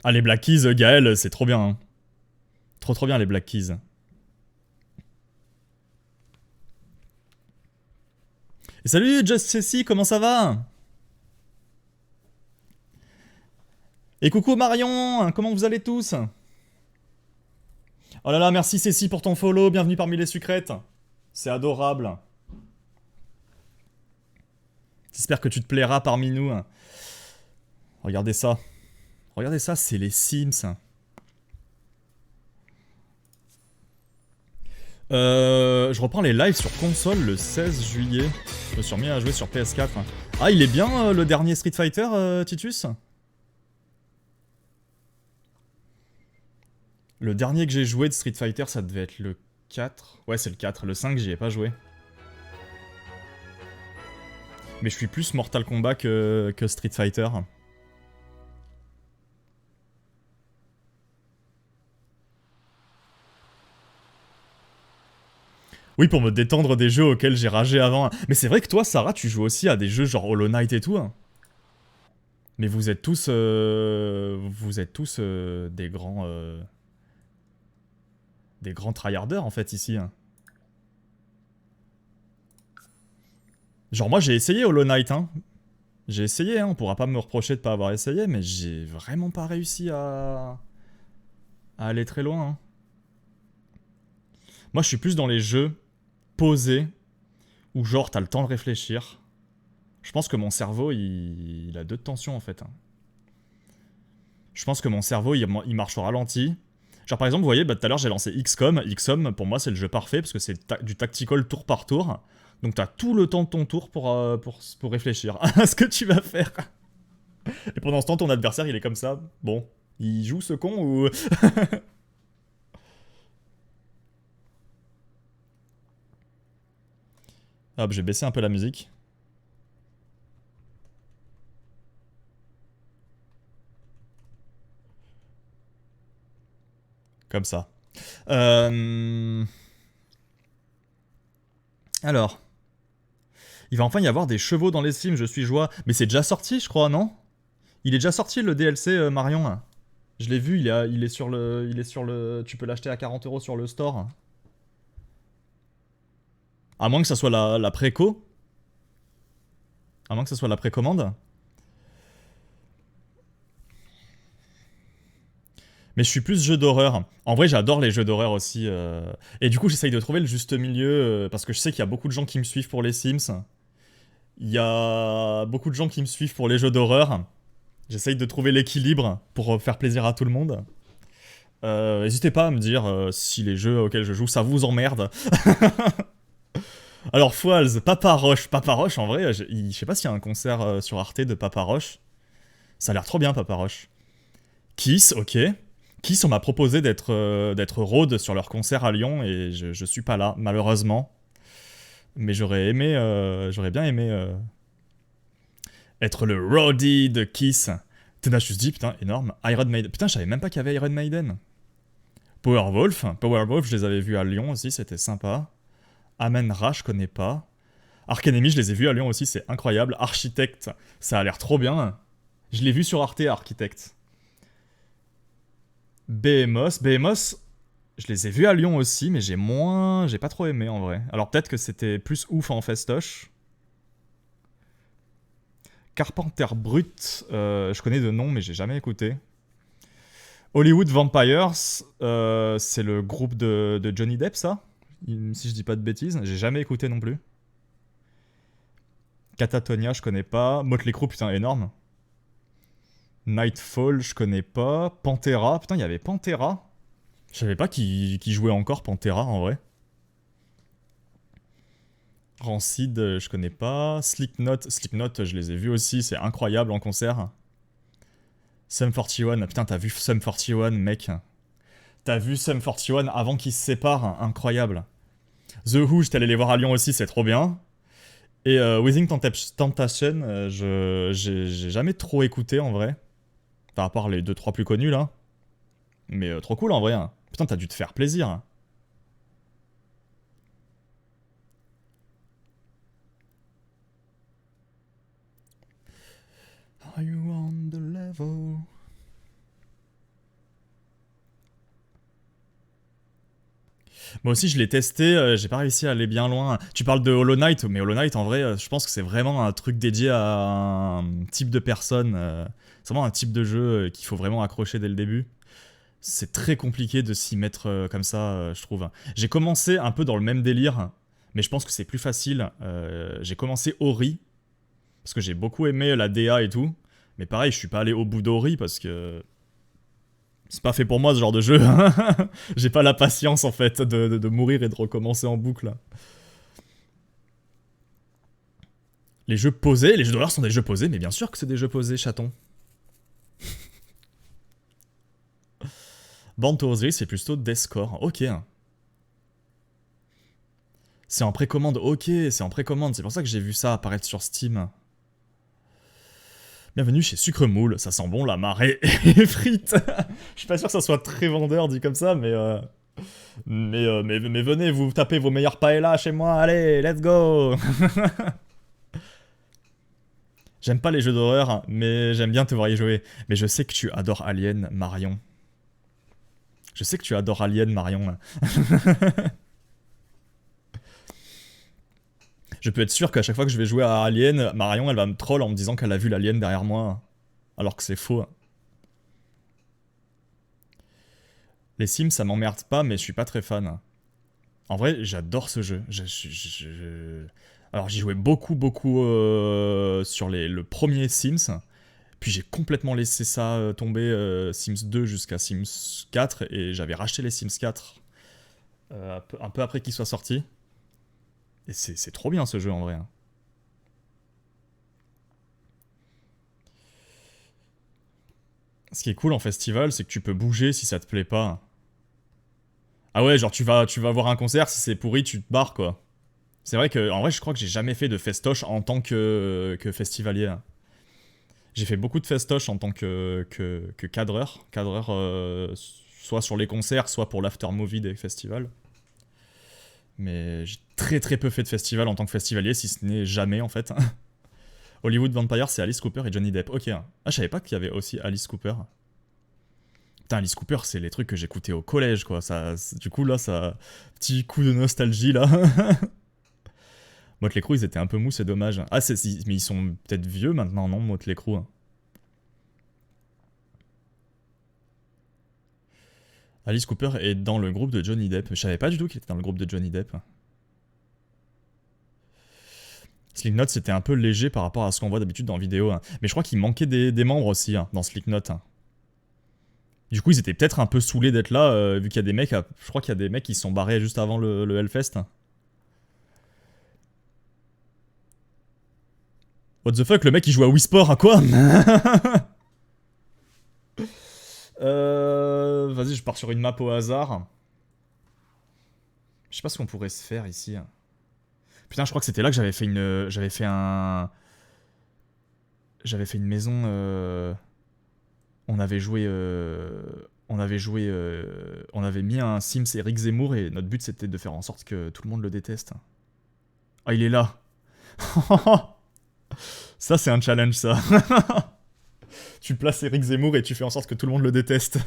Ah, les Black Keys, Gaël, c'est trop bien, hein. Trop trop bien les Black Keys. Et salut Just Ceci, comment ça va? Et coucou Marion, comment vous allez tous? Oh là là, merci Ceci pour ton follow, bienvenue parmi les sucrètes. C'est adorable. J'espère que tu te plairas parmi nous. Regardez ça. Regardez ça, c'est les Sims. Je reprends les lives sur console le 16 juillet. Je me suis remis à jouer sur PS4. Ah, il est bien le dernier Street Fighter, Titus? Le dernier que j'ai joué de Street Fighter, ça devait être le 4. Ouais, c'est le 4. Le 5, j'y ai pas joué. Mais je suis plus Mortal Kombat que Street Fighter. Oui, pour me détendre des jeux auxquels j'ai ragé avant. Mais c'est vrai que toi, Sarah, tu joues aussi à des jeux genre Hollow Knight et tout. Mais vous êtes tous... des grands... des grands tryharders, en fait, ici. Genre, moi, j'ai essayé Hollow Knight, hein. J'ai essayé, hein. On pourra pas me reprocher de pas avoir essayé, mais j'ai vraiment pas réussi à aller très loin, hein. Moi, je suis plus dans les jeux posés, où genre, t'as le temps de réfléchir. Je pense que mon cerveau, il a deux tensions, en fait. Je pense que mon cerveau, il marche au ralenti. Genre, par exemple, vous voyez, bah, tout à l'heure, j'ai lancé XCOM. XCOM, pour moi, c'est le jeu parfait, parce que c'est du tactical tour par tour. Donc, t'as tout le temps de ton tour pour réfléchir à ce que tu vas faire. Et pendant ce temps, ton adversaire, il est comme ça. Bon, il joue ce con ou... Hop, j'ai baissé un peu la musique. Comme ça. Alors. Il va enfin y avoir des chevaux dans les Sims, je suis joie. Mais c'est déjà sorti, je crois, non? Il est déjà sorti le DLC Marion. Je l'ai vu, il est sur le... Tu peux l'acheter à 40 € sur le store. À moins que ça soit la préco. À moins que ça soit la précommande. Mais je suis plus jeu d'horreur. En vrai, j'adore les jeux d'horreur aussi. Et du coup, j'essaye de trouver le juste milieu. Parce que je sais qu'il y a beaucoup de gens qui me suivent pour les Sims. Il y a beaucoup de gens qui me suivent pour les jeux d'horreur. J'essaye de trouver l'équilibre pour faire plaisir à tout le monde. N'hésitez pas à me dire si les jeux auxquels je joue, ça vous emmerde. Alors, Foals, Papa Roche. Papa Roche, en vrai, je sais pas s'il y a un concert sur Arte de Papa Roche. Ça a l'air trop bien, Papa Roche. Kiss, ok. Kiss, on m'a proposé d'être road sur leur concert à Lyon et je suis pas là, malheureusement. Mais j'aurais bien aimé être le roadie de Kiss. Tenacious D, putain, énorme. Iron Maiden, putain, je savais même pas qu'il y avait Iron Maiden. Powerwolf, je les avais vus à Lyon aussi, c'était sympa. Amen Ra, je connais pas. Ark Enemy, je les ai vus à Lyon aussi, c'est incroyable. Architect, ça a l'air trop bien. Je l'ai vu sur Arte, Architect. Behemoth, je les ai vus à Lyon aussi, mais j'ai pas trop aimé en vrai. Alors peut-être que c'était plus ouf en festoche. Carpenter Brut, je connais de nom, mais j'ai jamais écouté. Hollywood Vampires, c'est le groupe de Johnny Depp, ça? Si je dis pas de bêtises, j'ai jamais écouté non plus. Catatonia, je connais pas. Motley Crue, putain, énorme. Nightfall, je connais pas. Pantera, putain, il y avait Pantera. Je savais pas qui jouait encore Pantera en vrai. Rancid, je connais pas. Slipknot, je les ai vus aussi, c'est incroyable en concert. Sum 41, putain, t'as vu Sum 41, mec. T'as vu Sum 41 avant qu'ils se séparent, incroyable. The Who, j'étais allé les voir à Lyon aussi, c'est trop bien. Et Within Temptation, j'ai jamais trop écouté en vrai. Enfin, à part les 2-3 plus connus là. Mais trop cool en vrai. Hein. Putain, t'as dû te faire plaisir. Are you on the level? Moi aussi, je l'ai testé, j'ai pas réussi à aller bien loin. Tu parles de Hollow Knight, mais Hollow Knight, en vrai, je pense que c'est vraiment un truc dédié à un type de personne. C'est vraiment un type de jeu qu'il faut vraiment accrocher dès le début. C'est très compliqué de s'y mettre comme ça, je trouve. J'ai commencé un peu dans le même délire, mais je pense que c'est plus facile. J'ai commencé Ori, parce que j'ai beaucoup aimé la DA et tout. Mais pareil, je suis pas allé au bout d'Ori parce que... C'est pas fait pour moi ce genre de jeu. J'ai pas la patience en fait de mourir et de recommencer en boucle. Les jeux posés, les jeux d'horreur sont des jeux posés, mais bien sûr que c'est des jeux posés, chaton. Born to Osiris, c'est plutôt Deathcore. Ok. C'est en précommande, ok, c'est en précommande. C'est pour ça que j'ai vu ça apparaître sur Steam. Bienvenue chez Sucre Moule, ça sent bon la marée et frites. Je suis pas sûr que ça soit très vendeur dit comme ça, mais venez, vous tapez vos meilleurs paellas chez moi, allez, let's go. J'aime pas les jeux d'horreur, mais j'aime bien te voir y jouer. Mais je sais que tu adores Alien, Marion. Je sais que tu adores Alien, Marion. Je peux être sûr qu'à chaque fois que je vais jouer à Alien, Marion, elle va me troll en me disant qu'elle a vu l'alien derrière moi. Alors que c'est faux. Les Sims, ça m'emmerde pas, mais je suis pas très fan. En vrai, j'adore ce jeu. Alors, j'y jouais beaucoup sur le premier Sims. Puis j'ai complètement laissé ça tomber Sims 2 jusqu'à Sims 4. Et j'avais racheté les Sims 4 un peu après qu'il soit sorti. Et c'est trop bien ce jeu en vrai. Ce qui est cool en festival, c'est que tu peux bouger si ça te plaît pas. Ah ouais, genre tu vas voir un concert, si c'est pourri, tu te barres quoi. C'est vrai que, en vrai, je crois que j'ai jamais fait de festoche en tant que festivalier. J'ai fait beaucoup de festoche en tant que cadreur. Cadreur, soit sur les concerts, soit pour l'after-movie des festivals. Mais j'ai très peu fait de festival en tant que festivalier, si ce n'est jamais en fait. Hollywood Vampire, c'est Alice Cooper et Johnny Depp. Ok. Ah, je savais pas qu'il y avait aussi Alice Cooper. Putain, Alice Cooper, c'est les trucs que j'écoutais au collège, quoi. Ça, du coup, là, ça... Petit coup de nostalgie, là. Motley Crue, ils étaient un peu mous, c'est dommage. Ah, mais ils sont peut-être vieux maintenant, non, Motley Crue. Alice Cooper est dans le groupe de Johnny Depp. Je savais pas du tout qu'il était dans le groupe de Johnny Depp. Slipknot, c'était un peu léger par rapport à ce qu'on voit d'habitude dans vidéo. Mais je crois qu'il manquait des membres aussi dans Slipknot. Du coup, ils étaient peut-être un peu saoulés d'être là, vu qu'il y a des mecs... Je crois qu'il y a des mecs qui se sont barrés juste avant le Hellfest. What the fuck, le mec il joue à Wii Sport, à quoi? Vas-y, je pars sur une map au hasard. Je sais pas ce qu'on pourrait se faire ici. Putain, je crois que c'était là que j'avais fait une... J'avais fait une maison... On avait joué... On avait mis un Sims Eric Zemmour et notre but c'était de faire en sorte que tout le monde le déteste. Ah, il est là. Ça, c'est un challenge, ça. Tu places Eric Zemmour et tu fais en sorte que tout le monde le déteste.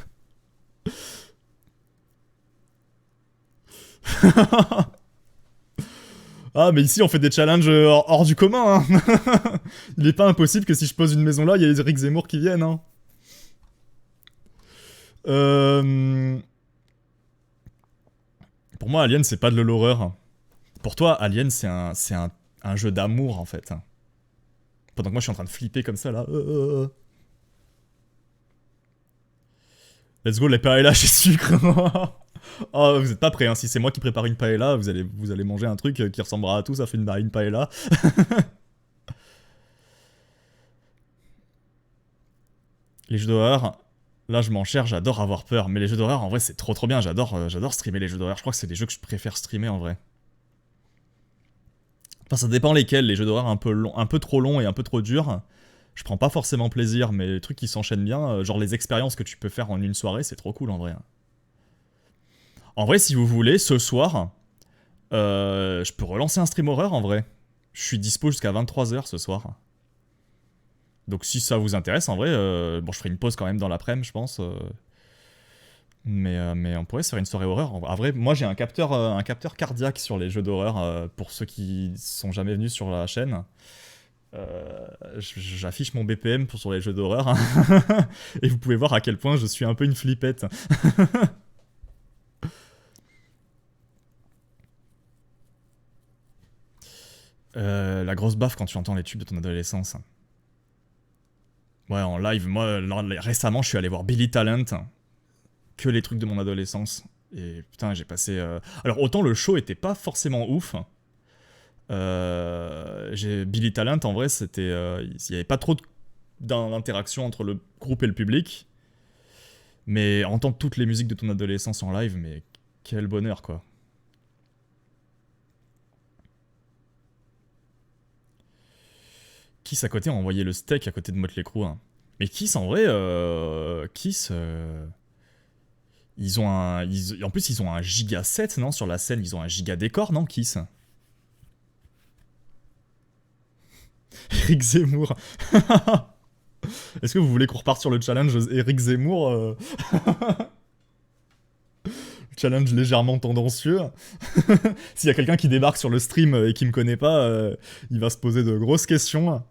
Ah, mais ici, on fait des challenges hors du commun. Hein. Il est pas impossible que si je pose une maison là, il y ait Eric Zemmour qui viennent. Hein. Pour moi, Alien, c'est pas de l'horreur. Pour toi, Alien, c'est un jeu d'amour, en fait. Pendant que moi, je suis en train de flipper comme ça, là. Let's go, les paella chez sucre. Oh, vous êtes pas prêts, hein. Si c'est moi qui prépare une paella, vous allez manger un truc qui ressemblera à tout, ça fait une paella. Les jeux d'horreur, là je m'en cherche, j'adore avoir peur, mais les jeux d'horreur en vrai c'est trop bien, j'adore streamer les jeux d'horreur, je crois que c'est des jeux que je préfère streamer en vrai. Enfin ça dépend lesquels, les jeux d'horreur un peu trop longs et un peu trop durs, je prends pas forcément plaisir, mais les trucs qui s'enchaînent bien, genre les expériences que tu peux faire en une soirée, c'est trop cool en vrai. En vrai si vous voulez, ce soir, je peux relancer un stream horreur en vrai. Je suis dispo jusqu'à 23h ce soir. Donc si ça vous intéresse, en vrai, bon, je ferai une pause quand même dans l'après-midi, je pense. Mais on pourrait se faire une soirée horreur. En vrai, moi j'ai un capteur cardiaque sur les jeux d'horreur, pour ceux qui sont jamais venus sur la chaîne. J'affiche mon BPM sur les jeux d'horreur. Hein. Et vous pouvez voir à quel point je suis un peu une flippette. La grosse baffe quand tu entends les tubes de ton adolescence. Ouais, en live, moi, récemment, je suis allé voir Billy Talent. Que les trucs de mon adolescence. Et putain, j'ai passé... Alors, autant le show était pas forcément ouf. Billy Talent, en vrai, c'était... il y avait pas trop d'interaction entre le groupe et le public. Mais entendre toutes les musiques de ton adolescence en live, mais quel bonheur, quoi. Kiss à côté a envoyé le steak à côté de Motley Crue. Hein. Mais Kiss, en vrai, Kiss... ils ont un... en plus, ils ont un giga set, non? Sur la scène, ils ont un giga décor, non, Kiss? Eric Zemmour. Est-ce que vous voulez qu'on reparte sur le challenge Eric Zemmour Challenge légèrement tendancieux. S'il y a quelqu'un qui débarque sur le stream et qui me connaît pas, il va se poser de grosses questions.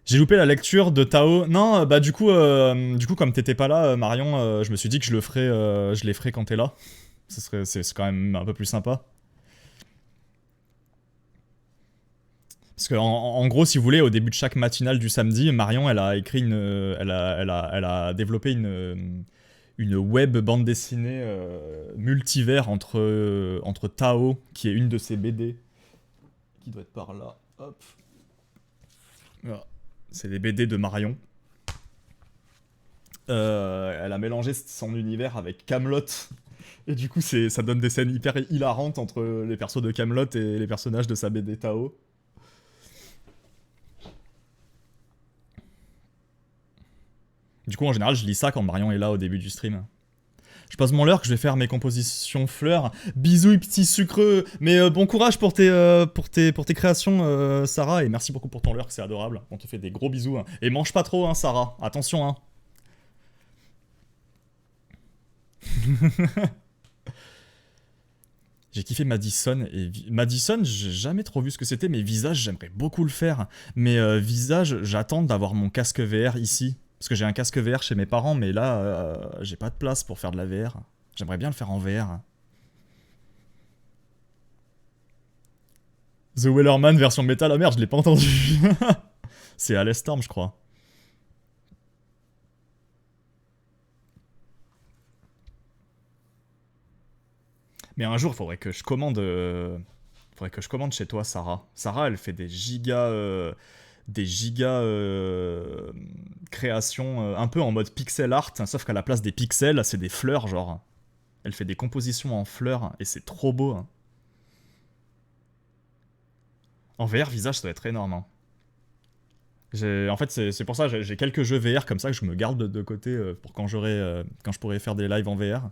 J'ai loupé la lecture de Tao. Non, bah du coup comme t'étais pas là, Marion, je me suis dit que je les ferai quand t'es là. C'est quand même un peu plus sympa. Parce que en gros, si vous voulez, au début de chaque matinale du samedi, Marion, elle a écrit elle a développé une web bande dessinée multivers entre Tao, qui est une de ses BD, qui doit être par là. Hop. Voilà. C'est des BD de Marion. Elle a mélangé son univers avec Camelot. Et du coup, ça donne des scènes hyper hilarantes entre les persos de Camelot et les personnages de sa BD Tao. Du coup, en général, je lis ça quand Marion est là au début du stream. Je passe mon leurre que je vais faire mes compositions fleurs. Bisous, petit sucreux. Mais bon courage pour tes créations, Sarah. Et merci beaucoup pour ton leurre, c'est adorable. On te fait des gros bisous. Hein. Et mange pas trop, hein, Sarah. Attention, hein. J'ai kiffé Madison. Et Madison, j'ai jamais trop vu ce que c'était. Mais Visage, j'aimerais beaucoup le faire. Mais Visage, j'attends d'avoir mon casque VR ici. Parce que j'ai un casque VR chez mes parents, mais là, j'ai pas de place pour faire de la VR. J'aimerais bien le faire en VR. The Wellerman version métal, ah merde, je l'ai pas entendu. C'est Alestorm, je crois. Mais un jour, il faudrait que je commande... faudrait que je commande chez toi, Sarah. Sarah, elle fait des gigas créations un peu en mode pixel art, sauf qu'à la place des pixels, c'est des fleurs, genre. Elle fait des compositions en fleurs, et c'est trop beau. Hein. En VR, visage, ça doit être énorme. Hein. En fait, c'est pour ça, j'ai quelques jeux VR comme ça que je me garde de côté pour quand je pourrai faire des lives en VR.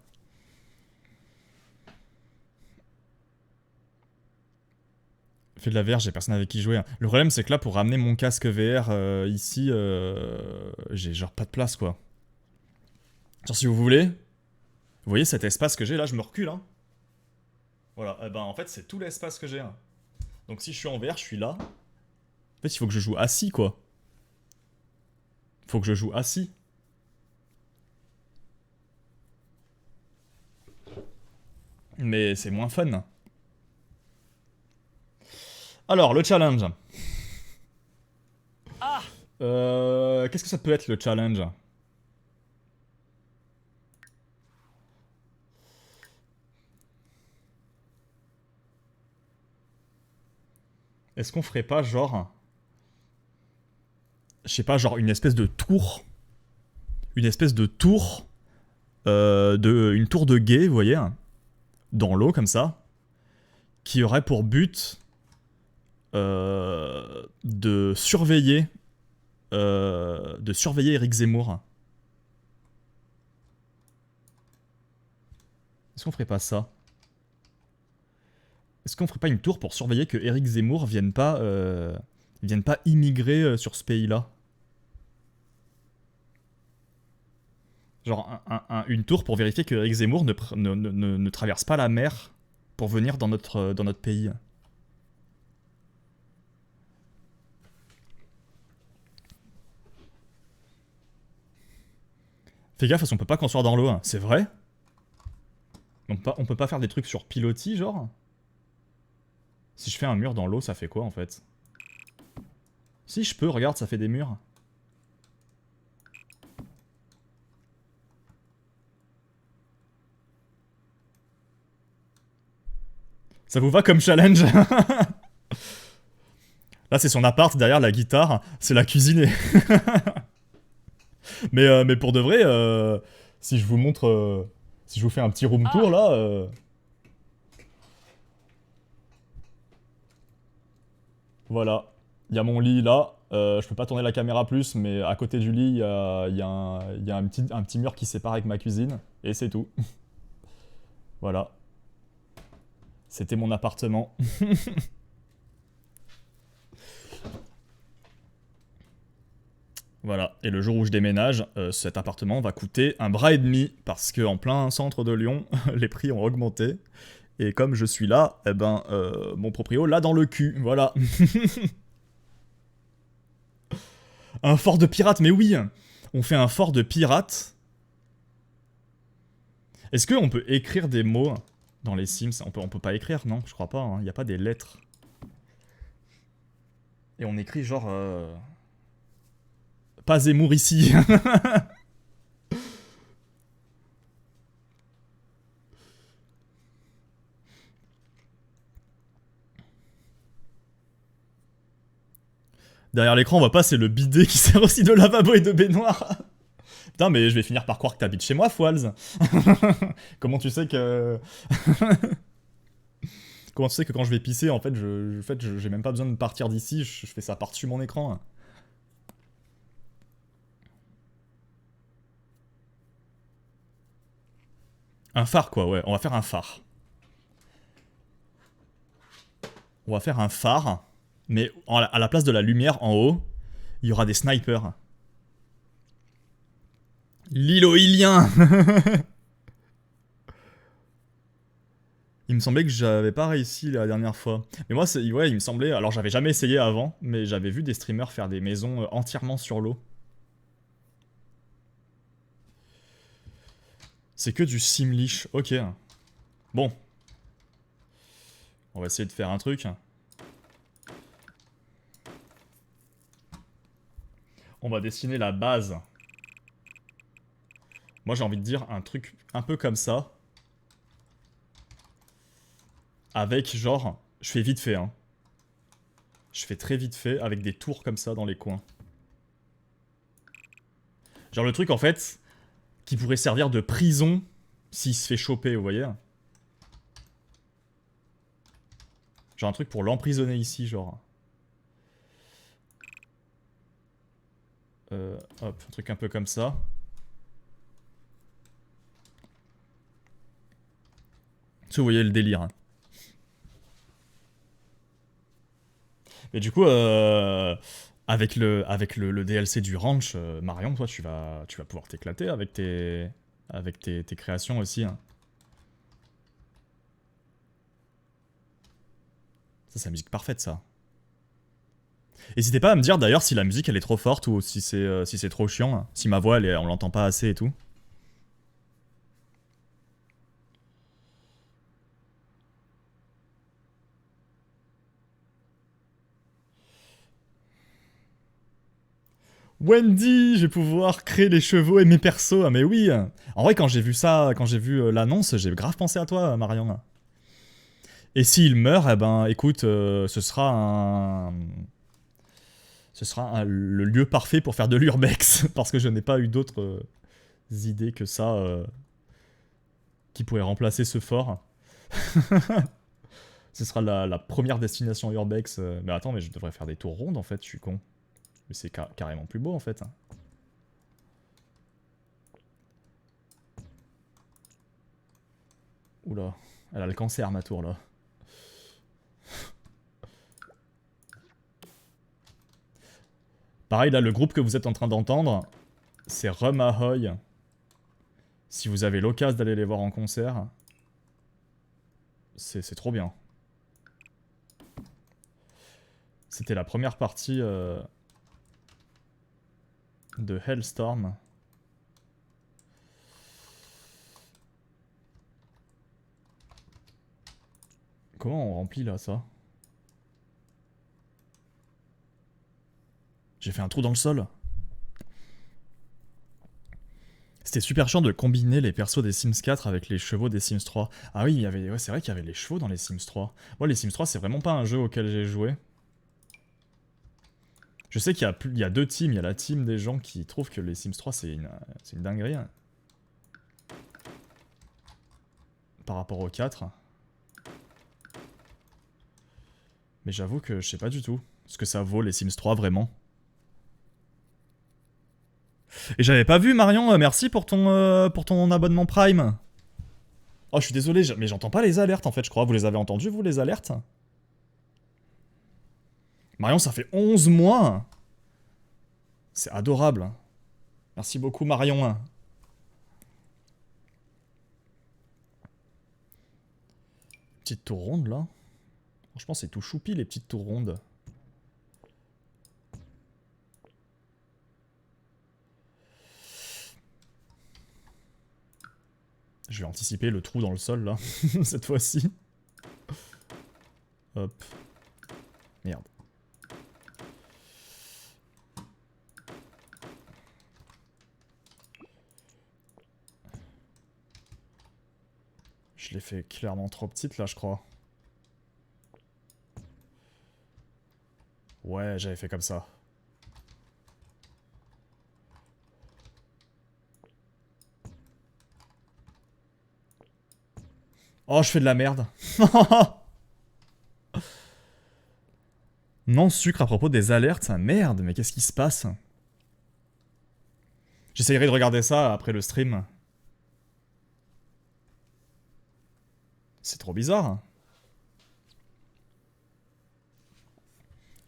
Fait de la VR, j'ai personne avec qui jouer. Hein. Le problème, c'est que là, pour ramener mon casque VR ici, j'ai genre pas de place, quoi. Genre, si vous voulez, vous voyez cet espace que j'ai là, je me recule. Hein. Voilà, ben en fait, c'est tout l'espace que j'ai. Hein. Donc si je suis en VR, je suis là. En fait, il faut que je joue assis, quoi. Faut que je joue assis. Mais c'est moins fun. Alors, le challenge. Ah. Qu'est-ce que ça peut être, le challenge? Est-ce qu'on ferait pas, genre... Je sais pas, genre une espèce de tour. Une espèce de tour. Une tour de guet, vous voyez, hein, dans l'eau, comme ça. Qui aurait pour but... de surveiller... Eric Zemmour. Est-ce qu'on ferait pas ça? Est-ce qu'on ferait pas une tour pour surveiller que Eric Zemmour vienne pas immigrer sur ce pays-là? Genre une tour pour vérifier que Eric Zemmour ne traverse pas la mer pour venir dans notre pays. Fais gaffe parce qu'on peut pas construire dans l'eau, hein. C'est vrai? On peut pas faire des trucs sur pilotis, genre? Si je fais un mur dans l'eau, ça fait quoi en fait? Si, je peux, regarde, ça fait des murs. Ça vous va comme challenge? Là, c'est son appart, derrière la guitare, c'est la cuisine. Mais pour de vrai, si je vous montre... si je vous fais un petit room tour, là... voilà. Il y a mon lit, là. Je peux pas tourner la caméra plus, mais à côté du lit, il y a un petit mur qui sépare avec ma cuisine. Et c'est tout. Voilà. C'était mon appartement. Voilà, et le jour où je déménage, cet appartement va coûter un bras et demi, parce qu'en plein centre de Lyon, les prix ont augmenté. Et comme je suis là, eh ben, mon proprio l'a dans le cul, voilà. Un fort de pirate, mais oui, on fait un fort de pirate. Est-ce qu'on peut écrire des mots dans les Sims? On peut pas écrire, non? Je crois pas, il n'y a pas des lettres. Et on écrit genre... Pas Zemmour ici. Derrière l'écran, on voit pas, c'est le bidet qui sert aussi de lavabo et de baignoire. Putain, mais je vais finir par croire que t'habites chez moi, Foals. Comment tu sais que... Comment tu sais que quand je vais pisser, en fait, j'ai même pas besoin de partir d'ici, je fais ça par-dessus mon écran. Un phare, quoi, ouais. On va faire un phare. On va faire un phare, mais à la place de la lumière en haut, il y aura des snipers. L'île-Oilien. Il me semblait que j'avais pas réussi la dernière fois. Mais moi, ouais, il me semblait... Alors, j'avais jamais essayé avant, mais j'avais vu des streamers faire des maisons entièrement sur l'eau. C'est que du simlish. Ok. Bon. On va essayer de faire un truc. On va dessiner la base. Moi, j'ai envie de dire un truc un peu comme ça. Avec genre... Je fais vite fait, hein. Je fais très vite fait, avec des tours comme ça dans les coins. Genre le truc, en fait, qui pourrait servir de prison s'il se fait choper, vous voyez? Genre un truc pour l'emprisonner ici, genre. Hop, un truc un peu comme ça. Si vous voyez le délire. Hein. Mais du coup, avec le DLC du ranch, Marion, toi, tu vas pouvoir t'éclater avec tes créations aussi. Hein. Ça, c'est la musique parfaite, ça. N'hésitez pas à me dire d'ailleurs si la musique elle est trop forte ou si c'est trop chiant, hein. Si ma voix on l'entend pas assez et tout. Wendy, je vais pouvoir créer les chevaux et mes persos. Ah mais oui. En vrai, quand j'ai vu ça, quand j'ai vu l'annonce, j'ai grave pensé à toi, Marion. Et s'il meurt, eh ben, écoute, ce sera le lieu parfait pour faire de l'urbex, parce que je n'ai pas eu d'autres idées que ça qui pourraient remplacer ce fort. Ce sera la première destination urbex. Mais attends, mais je devrais faire des tours rondes en fait, je suis con. Mais c'est carrément plus beau en fait. Oula, elle a le cancer ma tour là. Pareil là, le groupe que vous êtes en train d'entendre, c'est Rum Ahoy. Si vous avez l'occasion d'aller les voir en concert, c'est trop bien. C'était la première partie de Hellstorm. Comment on remplit là ça? J'ai fait un trou dans le sol. C'était super chiant de combiner les persos des Sims 4 avec les chevaux des Sims 3. Ah oui, ouais, c'est vrai qu'il y avait les chevaux dans les Sims 3. Moi, les Sims 3, c'est vraiment pas un jeu auquel j'ai joué. Je sais qu'il y a deux teams. Il y a la team des gens qui trouvent que les Sims 3, c'est une dinguerie. Hein. Par rapport aux 4. Mais j'avoue que je sais pas du tout ce que ça vaut les Sims 3 vraiment. Et j'avais pas vu Marion, merci pour ton abonnement Prime. Oh je suis désolé, mais j'entends pas les alertes en fait je crois. Vous les avez entendues vous les alertes? Marion ça fait 11 mois. C'est adorable. Merci beaucoup Marion. Petite tour ronde là. Franchement c'est tout choupi les petites tours rondes. Je vais anticiper le trou dans le sol là, cette fois-ci. Hop. Merde. Je l'ai fait clairement trop petite là je crois. Ouais j'avais fait comme ça. Oh, je fais de la merde. Non sucre à propos des alertes. Merde, mais qu'est-ce qui se passe? J'essayerai de regarder ça après le stream. C'est trop bizarre.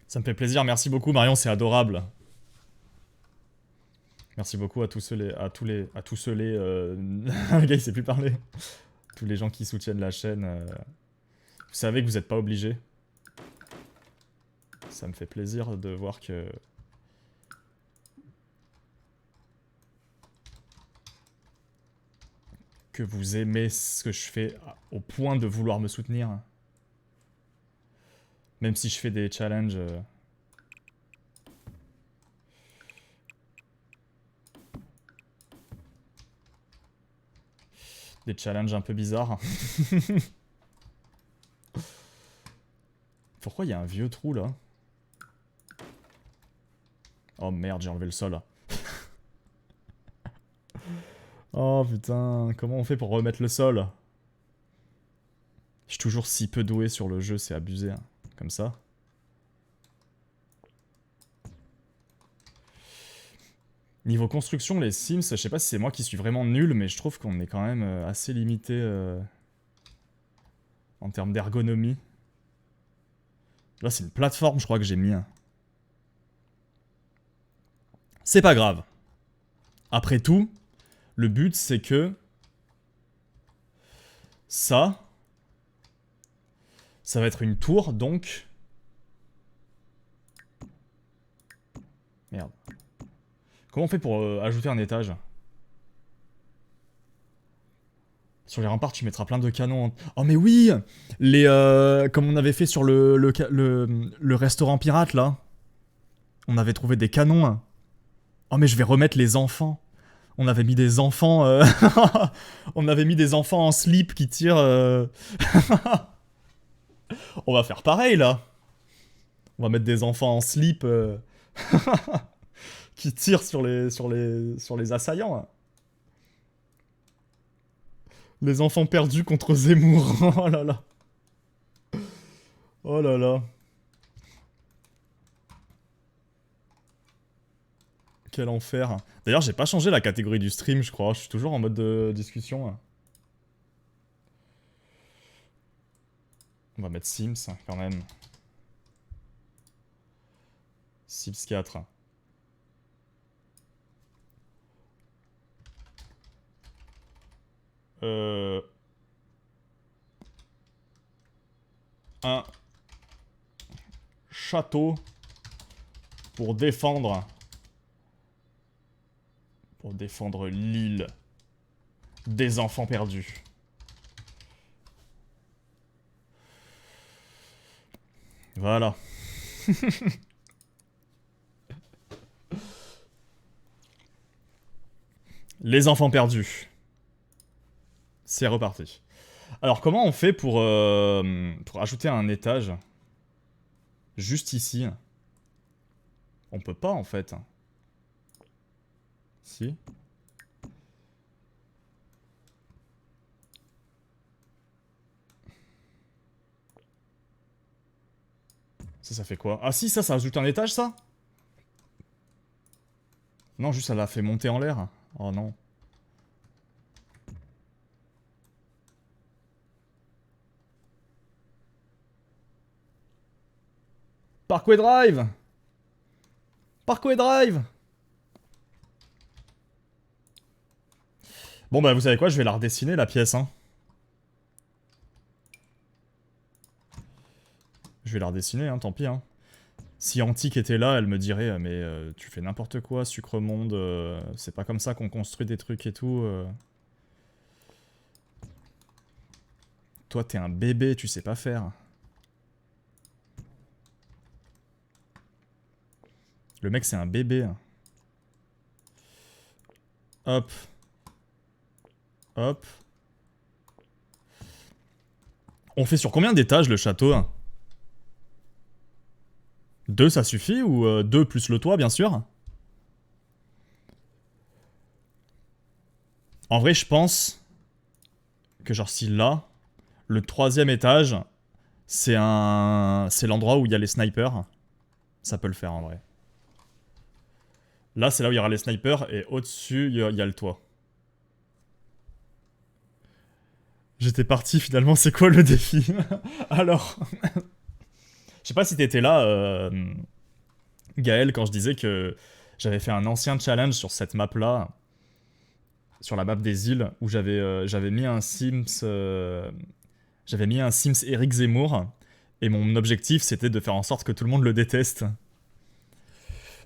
Ça me fait plaisir, merci beaucoup Marion, c'est adorable. Merci beaucoup à tous ceux les... Le gars il sait plus parler. Tous les gens qui soutiennent la chaîne. Vous savez que vous n'êtes pas obligés. Ça me fait plaisir de voir que... que vous aimez ce que je fais au point de vouloir me soutenir. Même si je fais des challenges... Des challenges un peu bizarres. Pourquoi il y a un vieux trou là? Oh merde, j'ai enlevé le sol. Oh putain, comment on fait pour remettre le sol? Je suis toujours si peu doué sur le jeu, c'est abusé. Hein. Comme ça. Niveau construction, les Sims, je sais pas si c'est moi qui suis vraiment nul, mais je trouve qu'on est quand même assez limité en termes d'ergonomie. Là, c'est une plateforme, je crois que j'ai mis. C'est pas grave. Après tout, le but, c'est que... Ça va être une tour, donc... Merde. Comment on fait pour ajouter un étage? Sur les remparts, tu mettras plein de canons. Oh mais oui, les comme on avait fait sur le restaurant pirate là. On avait trouvé des canons. Oh mais je vais remettre les enfants. On avait mis des enfants. On avait mis des enfants en slip qui tirent. On va faire pareil là. On va mettre des enfants en slip qui tirent sur les assaillants. Les enfants perdus contre Zemmour. Oh là là. Oh là là. Quel enfer. D'ailleurs, j'ai pas changé la catégorie du stream, je crois. Je suis toujours en mode de discussion. On va mettre Sims, quand même. Sims 4. Un château pour défendre l'île des enfants perdus. Voilà. Les enfants perdus. C'est reparti. Alors, comment on fait pour ajouter un étage? Juste ici. On peut pas, en fait. Si. Ça fait quoi? Ah si, ça ajoute un étage, ça? Non, juste ça l'a fait monter en l'air. Oh non. Parkway Drive! Parkway Drive! Bon bah vous savez quoi, je vais la redessiner la pièce, hein. Je vais la redessiner, hein, tant pis, hein. Si Antique était là, elle me dirait mais tu fais n'importe quoi, Sucre Monde, c'est pas comme ça qu'on construit des trucs et tout. Toi t'es un bébé, tu sais pas faire. Le mec c'est un bébé. Hop. Hop. On fait sur combien d'étages le château? 2 ça suffit ou 2 plus le toit bien sûr? En vrai je pense que genre si là, le 3ème étage, c'est l'endroit où il y a les snipers. Ça peut le faire en vrai. Là c'est là où il y aura les snipers et au-dessus il y a le toit. J'étais parti finalement, c'est quoi le défi? Alors... Je sais pas si t'étais là, Gaël, quand je disais que j'avais fait un ancien challenge sur cette map-là, sur la map des îles, où j'avais mis un Sims... j'avais mis un Sims Eric Zemmour, et mon objectif c'était de faire en sorte que tout le monde le déteste.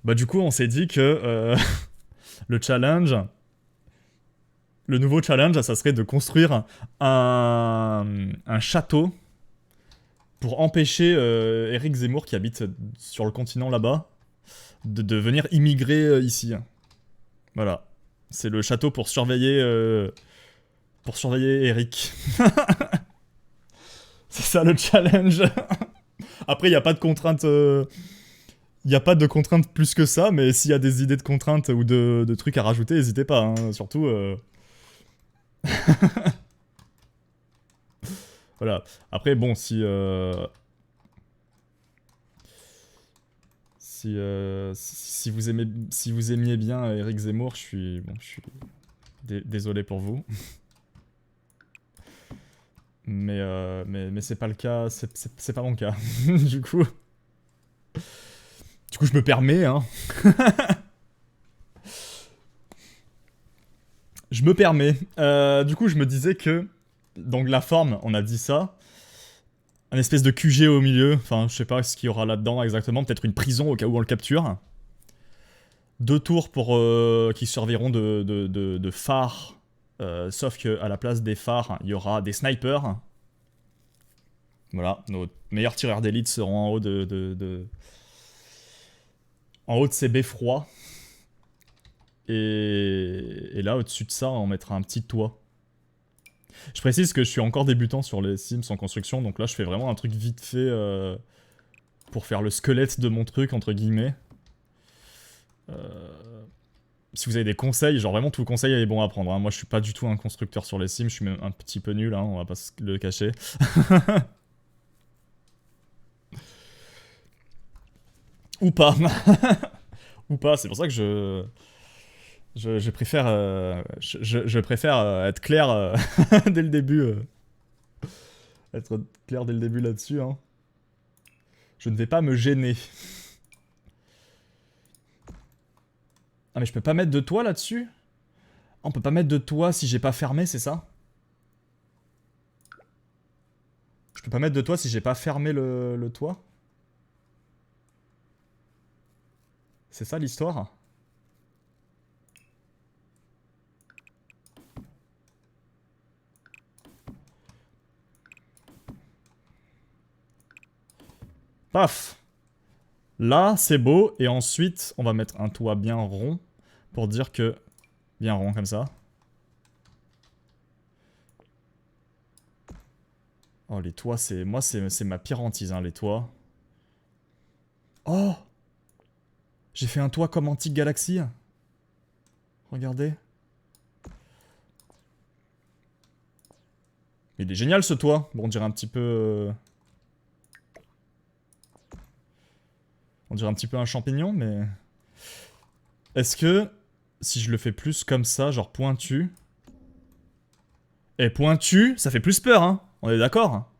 Bah du coup on s'est dit que le challenge... Le nouveau challenge, ça serait de construire un château pour empêcher Eric Zemmour, qui habite sur le continent là-bas, de venir immigrer ici. Voilà. C'est le château pour surveiller Eric. C'est ça le challenge. Après, il n'y a pas de contrainte... Il n'y a pas de contrainte plus que ça, mais s'il y a des idées de contraintes ou de trucs à rajouter, n'hésitez pas. Hein. Surtout... Voilà. Après, bon, si vous aimiez bien Eric Zemmour, je suis désolé pour vous. Mais c'est pas le cas, c'est pas mon cas. Du coup, je me permets, hein. Je me permets. Du coup, je me disais que donc la forme, on a dit ça. Un espèce de QG au milieu. Enfin, je sais pas ce qu'il y aura là-dedans exactement. Peut-être une prison au cas où on le capture. 2 tours pour qui serviront de phares. Sauf que à la place des phares, il y aura des snipers. Voilà, nos meilleurs tireurs d'élite seront en haut en haut de ces beffrois. Et là, au-dessus de ça, on mettra un petit toit. Je précise que je suis encore débutant sur les Sims en construction, donc là je fais vraiment un truc vite fait pour faire le squelette de mon truc, entre guillemets. Si vous avez des conseils, genre vraiment tout conseil est bon à prendre. Hein. Moi je suis pas du tout un constructeur sur les Sims, je suis même un petit peu nul, hein, on va pas se le cacher. Ou pas. Ou pas, c'est pour ça que je préfère, je préfère être clair dès le début. Être clair dès le début là-dessus. Hein. Je ne vais pas me gêner. Ah mais je peux pas mettre de toit là-dessus? On peut pas mettre de toit si j'ai pas fermé, c'est ça? Je peux pas mettre de toit si j'ai pas fermé le toit? C'est ça l'histoire? Paf! Là, c'est beau, et ensuite, on va mettre un toit bien rond pour dire que Bien rond comme ça. Oh, les toits, c'est... Moi, c'est ma pire hantise, hein, les toits. Oh! J'ai fait un toit comme Antique Galaxy. Regardez. Il est génial, ce toit. Bon, on dirait un petit peu... On dirait un petit peu un champignon, mais... Est-ce que... Si je le fais plus comme ça, genre pointu... Et pointu, ça fait plus peur, hein. On est d'accord?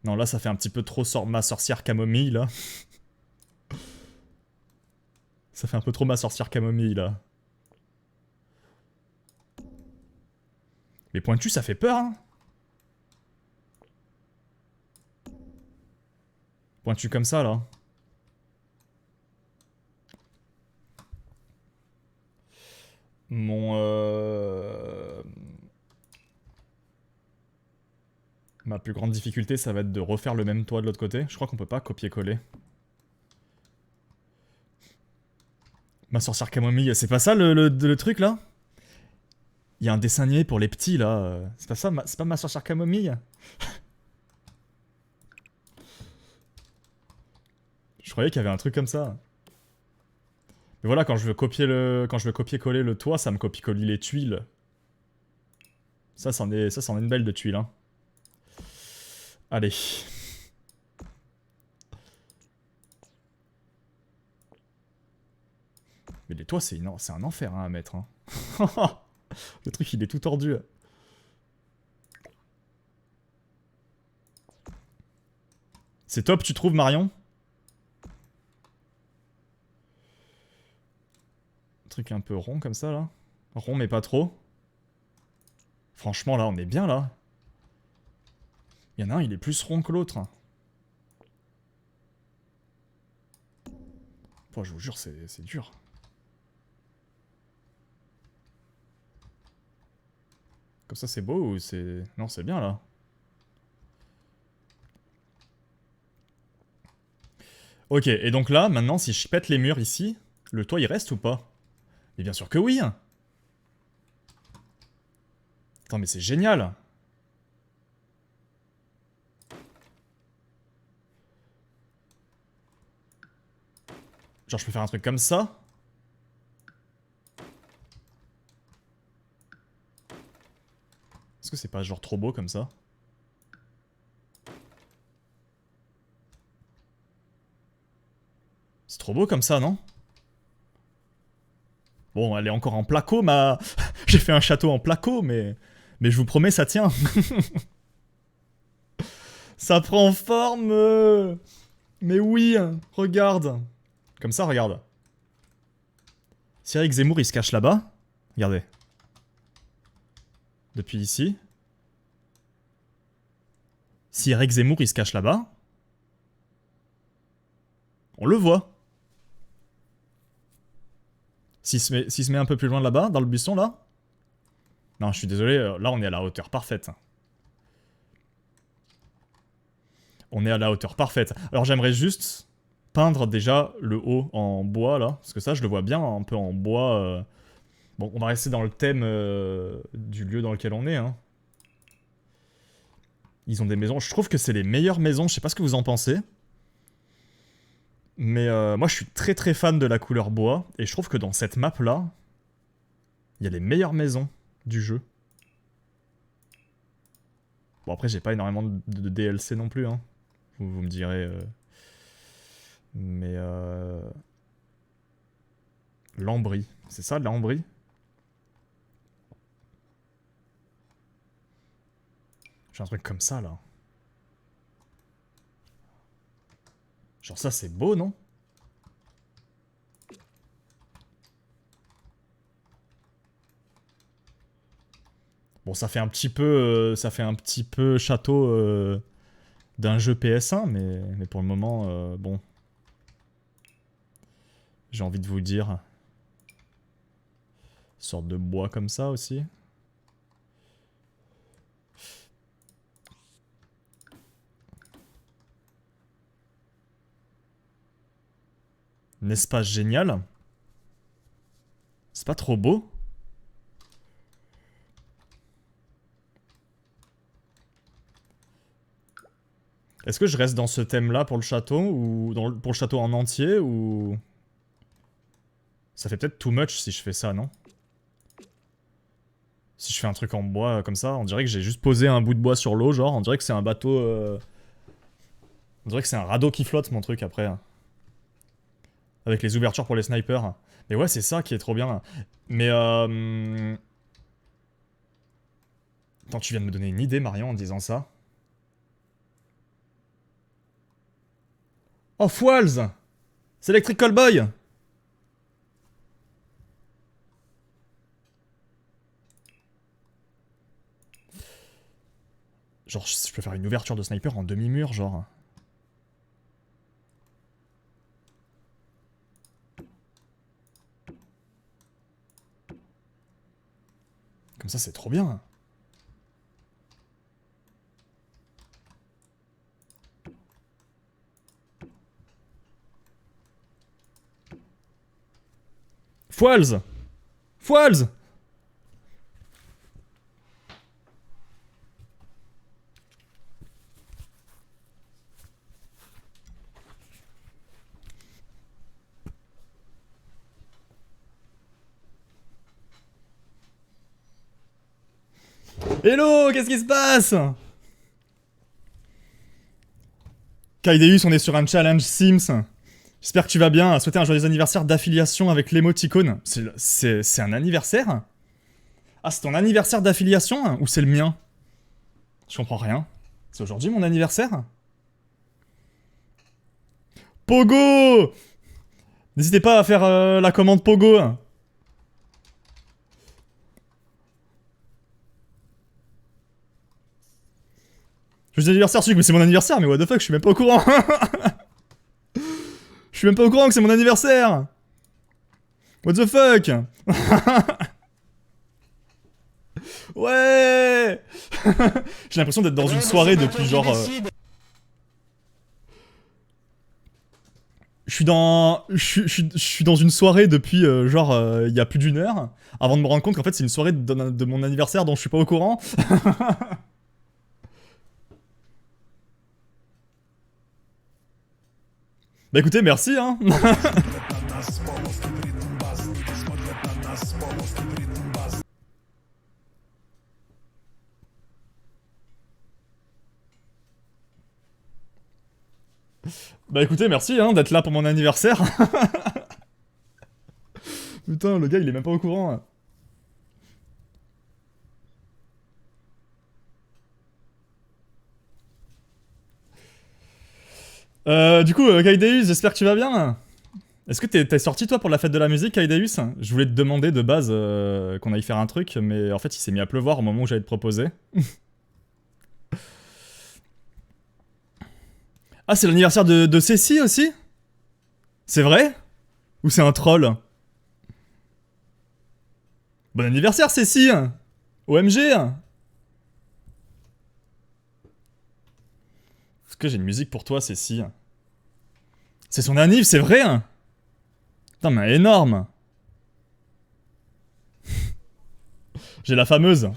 Non, là, ça fait un petit peu trop ma sorcière camomille, là. Ça fait un peu trop ma sorcière camomille, là. Mais pointu, ça fait peur, hein. Pointu comme ça, là. Mon... Ma plus grande difficulté, ça va être de refaire le même toit de l'autre côté. Je crois qu'on peut pas copier-coller. Ma sorcière camomille, c'est pas ça le truc, là? Il y a un dessin animé pour les petits, là. C'est pas ça, c'est pas ma sorcière camomille? Je croyais qu'il y avait un truc comme ça. Mais voilà, quand je veux copier-coller le toit, ça me copie-colle les tuiles. Ça, c'en est une belle de tuile, hein. Allez. Mais les toits, c'est un enfer, hein, à mettre, hein. Le truc, il est tout tordu. C'est top, tu trouves, Marion? Un truc un peu rond comme ça, là. Rond, mais pas trop. Franchement, là, on est bien, là. Il y en a un, il est plus rond que l'autre. Oh, je vous jure, c'est dur. Comme ça, c'est beau ou c'est... Non, c'est bien, là. Ok, et donc là, maintenant, si je pète les murs ici, le toit, il reste ou pas? Mais bien sûr que oui. Attends, mais c'est génial. Genre, je peux faire un truc comme ça. Est-ce que c'est pas genre trop beau comme ça? C'est trop beau comme ça, non? Bon, elle est encore en placo, ma... J'ai fait un château en placo, mais... Mais je vous promets, ça tient. Ça prend forme. Mais oui, regarde. Comme ça, regarde. Si Eric Zemmour, il se cache là-bas. Regardez. Depuis ici. Si Eric Zemmour, il se cache là-bas. On le voit. S'il se met un peu plus loin là-bas, dans le buisson, là. Non, je suis désolé, là, on est à la hauteur parfaite. On est à la hauteur parfaite. Alors, j'aimerais juste peindre déjà le haut en bois, là. Parce que ça, je le vois bien, un peu en bois. Bon, on va rester dans le thème du lieu dans lequel on est, hein. Ils ont des maisons. Je trouve que c'est les meilleures maisons. Je sais pas ce que vous en pensez. Mais moi, je suis très très fan de la couleur bois. Et je trouve que dans cette map-là, il y a les meilleures maisons du jeu. Bon, après, j'ai pas énormément de DLC non plus, hein. Vous me direz... Mais... Lambris. C'est ça, Lambris? J'ai un truc comme ça, là. Genre ça, c'est beau, non? Bon, ça fait un petit peu... château d'un jeu PS1, mais pour le moment, bon... J'ai envie de vous dire... Sorte de bois comme ça aussi. N'est-ce pas génial? C'est pas trop beau? Est-ce que je reste dans ce thème-là pour le château, ou pour le château en entier, ou... Ça fait peut-être too much si je fais ça, non? Si je fais un truc en bois comme ça, on dirait que j'ai juste posé un bout de bois sur l'eau, genre, on dirait que c'est un bateau... On dirait que c'est un radeau qui flotte, mon truc, après. Avec les ouvertures pour les snipers. Mais ouais, c'est ça qui est trop bien. Mais Attends, tu viens de me donner une idée, Marion, en disant ça. Oh, Foils! C'est Electric Callboy! Genre, je peux faire une ouverture de sniper en demi-mur, genre. Comme ça, c'est trop bien. Foils! Foils! Hello, qu'est-ce qui se passe? Kaideus, on est sur un challenge Sims. J'espère que tu vas bien. Souhaiter un joyeux anniversaire d'affiliation avec l'émoticône. C'est un anniversaire? Ah, c'est ton anniversaire d'affiliation ou c'est le mien? Je comprends rien. C'est aujourd'hui mon anniversaire? Pogo! N'hésitez pas à faire la commande Pogo. Joyeux anniversaire, Suc, mais c'est mon anniversaire, mais what the fuck, je suis même pas au courant. Je suis même pas au courant que c'est mon anniversaire. What the fuck. Ouais. J'ai l'impression d'être dans une soirée depuis genre... Je suis dans... Je suis dans une soirée depuis genre il y a plus d'une heure, avant de me rendre compte qu'en fait c'est une soirée de mon anniversaire dont je suis pas au courant. Bah écoutez, merci hein. Bah écoutez, merci hein, d'être là pour mon anniversaire. Putain, le gars il est même pas au courant. Du coup, Kaideus, j'espère que tu vas bien. Est-ce que t'es sorti toi pour la fête de la musique, Kaideus? Je voulais te demander de base qu'on aille faire un truc, mais en fait il s'est mis à pleuvoir au moment où j'allais te proposer. Ah, c'est l'anniversaire de Cécile aussi? C'est vrai? Ou c'est un troll? Bon anniversaire, Cécile! OMG! Est-ce que j'ai une musique pour toi, Cécile? C'est son anniv, c'est vrai? Putain, mais énorme! J'ai la fameuse.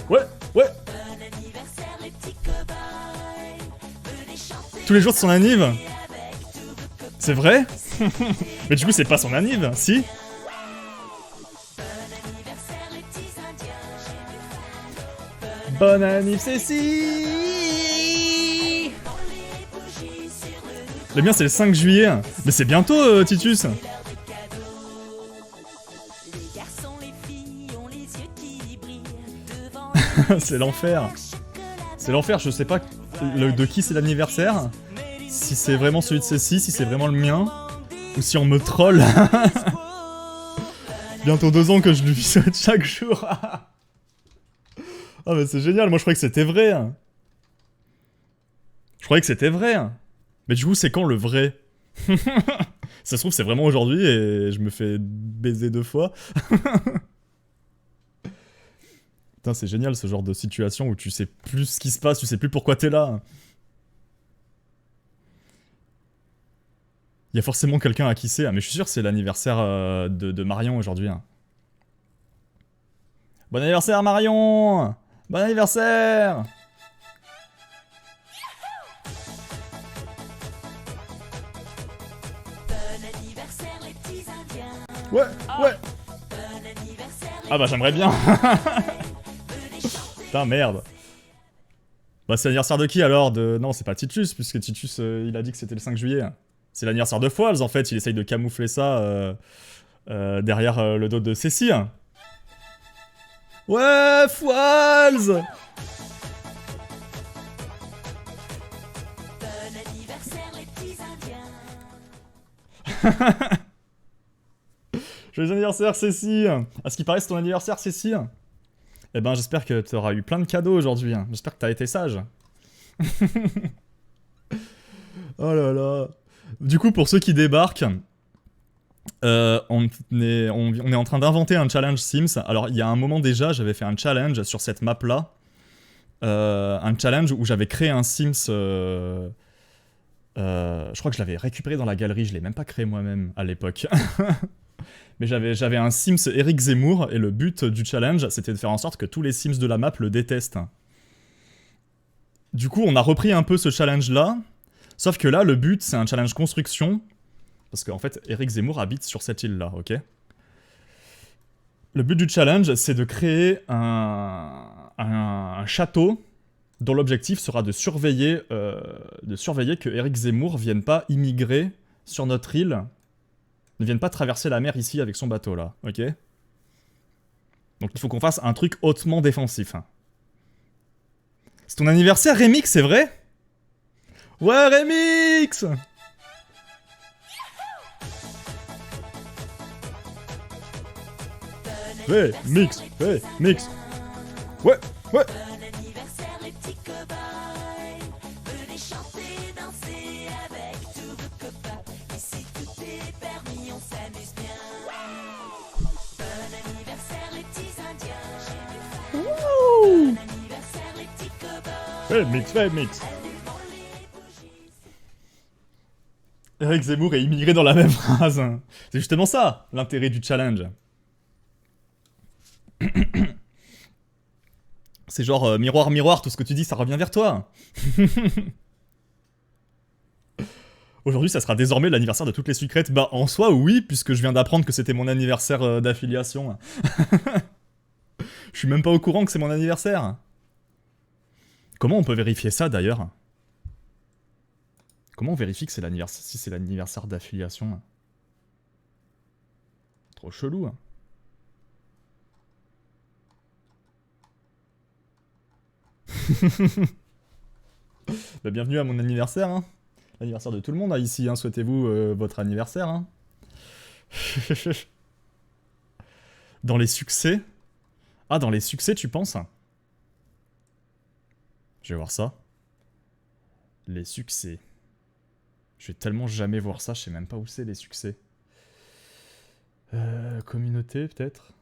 Ouais, ouais. Tous les jours de son anniv. C'est vrai? Mais du coup c'est pas son anniv, si? Bonne anniv Cécile. Le mien c'est le 5 juillet. Mais c'est bientôt Titus. C'est l'enfer. C'est l'enfer, je sais pas de qui c'est l'anniversaire. Si c'est vraiment celui de Cécile, si c'est vraiment le mien. Ou si on me troll. Bientôt 2 ans que je lui souhaite chaque jour. Ah mais c'est génial, moi je croyais que c'était vrai. Je croyais que c'était vrai. Mais du coup c'est quand le vrai? Ça se trouve c'est vraiment aujourd'hui et je me fais baiser 2 fois. Putain, c'est génial ce genre de situation où tu sais plus ce qui se passe, tu sais plus pourquoi t'es là. Il y a forcément quelqu'un à qui c'est, mais je suis sûr que c'est l'anniversaire de Marion aujourd'hui. Hein. Bon anniversaire Marion! Bon anniversaire! Ouais, ouais! Ah bah j'aimerais bien! Putain merde! Bah c'est l'anniversaire de qui alors? Non c'est pas Titus, puisque Titus il a dit que c'était le 5 juillet. C'est l'anniversaire de Foils en fait, il essaye de camoufler ça derrière le dos de Cécile. Ouais, Foils! Bon anniversaire les petits indiens. Joyeux anniversaire Cécile! À ce qui paraît c'est ton anniversaire Cécile? Eh ben j'espère que tu auras eu plein de cadeaux aujourd'hui, hein. J'espère que t'as été sage. Oh là là. Du coup pour ceux qui débarquent, on est en train d'inventer un challenge Sims. Alors il y a un moment déjà j'avais fait un challenge sur cette map là. Un challenge où j'avais créé un Sims... je crois que je l'avais récupéré dans la galerie, je l'ai même pas créé moi-même à l'époque. Mais j'avais un Sims Eric Zemmour, et le but du challenge, c'était de faire en sorte que tous les Sims de la map le détestent. Du coup, on a repris un peu ce challenge-là, sauf que là, le but, c'est un challenge construction, parce qu'en fait, Eric Zemmour habite sur cette île-là, ok? Le but du challenge, c'est de créer un château dont l'objectif sera de surveiller que Eric Zemmour vienne pas immigrer sur notre île, ne vienne pas traverser la mer ici avec son bateau là, ok? Donc il faut qu'on fasse un truc hautement défensif. C'est ton anniversaire Remix, c'est vrai? Ouais Remix! Remix, Remix. Ouais, ouais. Bon anniversaire les petits cow-boys. Venez chanter, danser avec tous vos copains. Ici tout est permis, on s'amuse bien. Bon anniversaire les petits indiens. Wouh! Bon anniversaire les petits cow-boys. Remix, Remix. Allumons les bougies. Eric Zemmour est immigré dans la même phrase. C'est justement ça, l'intérêt du challenge. C'est genre miroir, miroir, tout ce que tu dis, ça revient vers toi. Aujourd'hui, ça sera désormais l'anniversaire de toutes les sucrètes. Bah, en soi, oui, puisque je viens d'apprendre que c'était mon anniversaire d'affiliation. Je suis même pas au courant que c'est mon anniversaire. Comment on peut vérifier ça, d'ailleurs? Comment on vérifie que c'est l'anniversaire, si c'est l'anniversaire d'affiliation? Trop chelou, hein. Bah, bienvenue à mon anniversaire, hein. L'anniversaire de tout le monde, hein, ici, hein. Souhaitez-vous votre anniversaire, hein. Dans les succès? Ah, dans les succès, tu penses? Je vais voir ça. Les succès. Je vais tellement jamais voir ça, je sais même pas où c'est, les succès. Communauté, peut-être?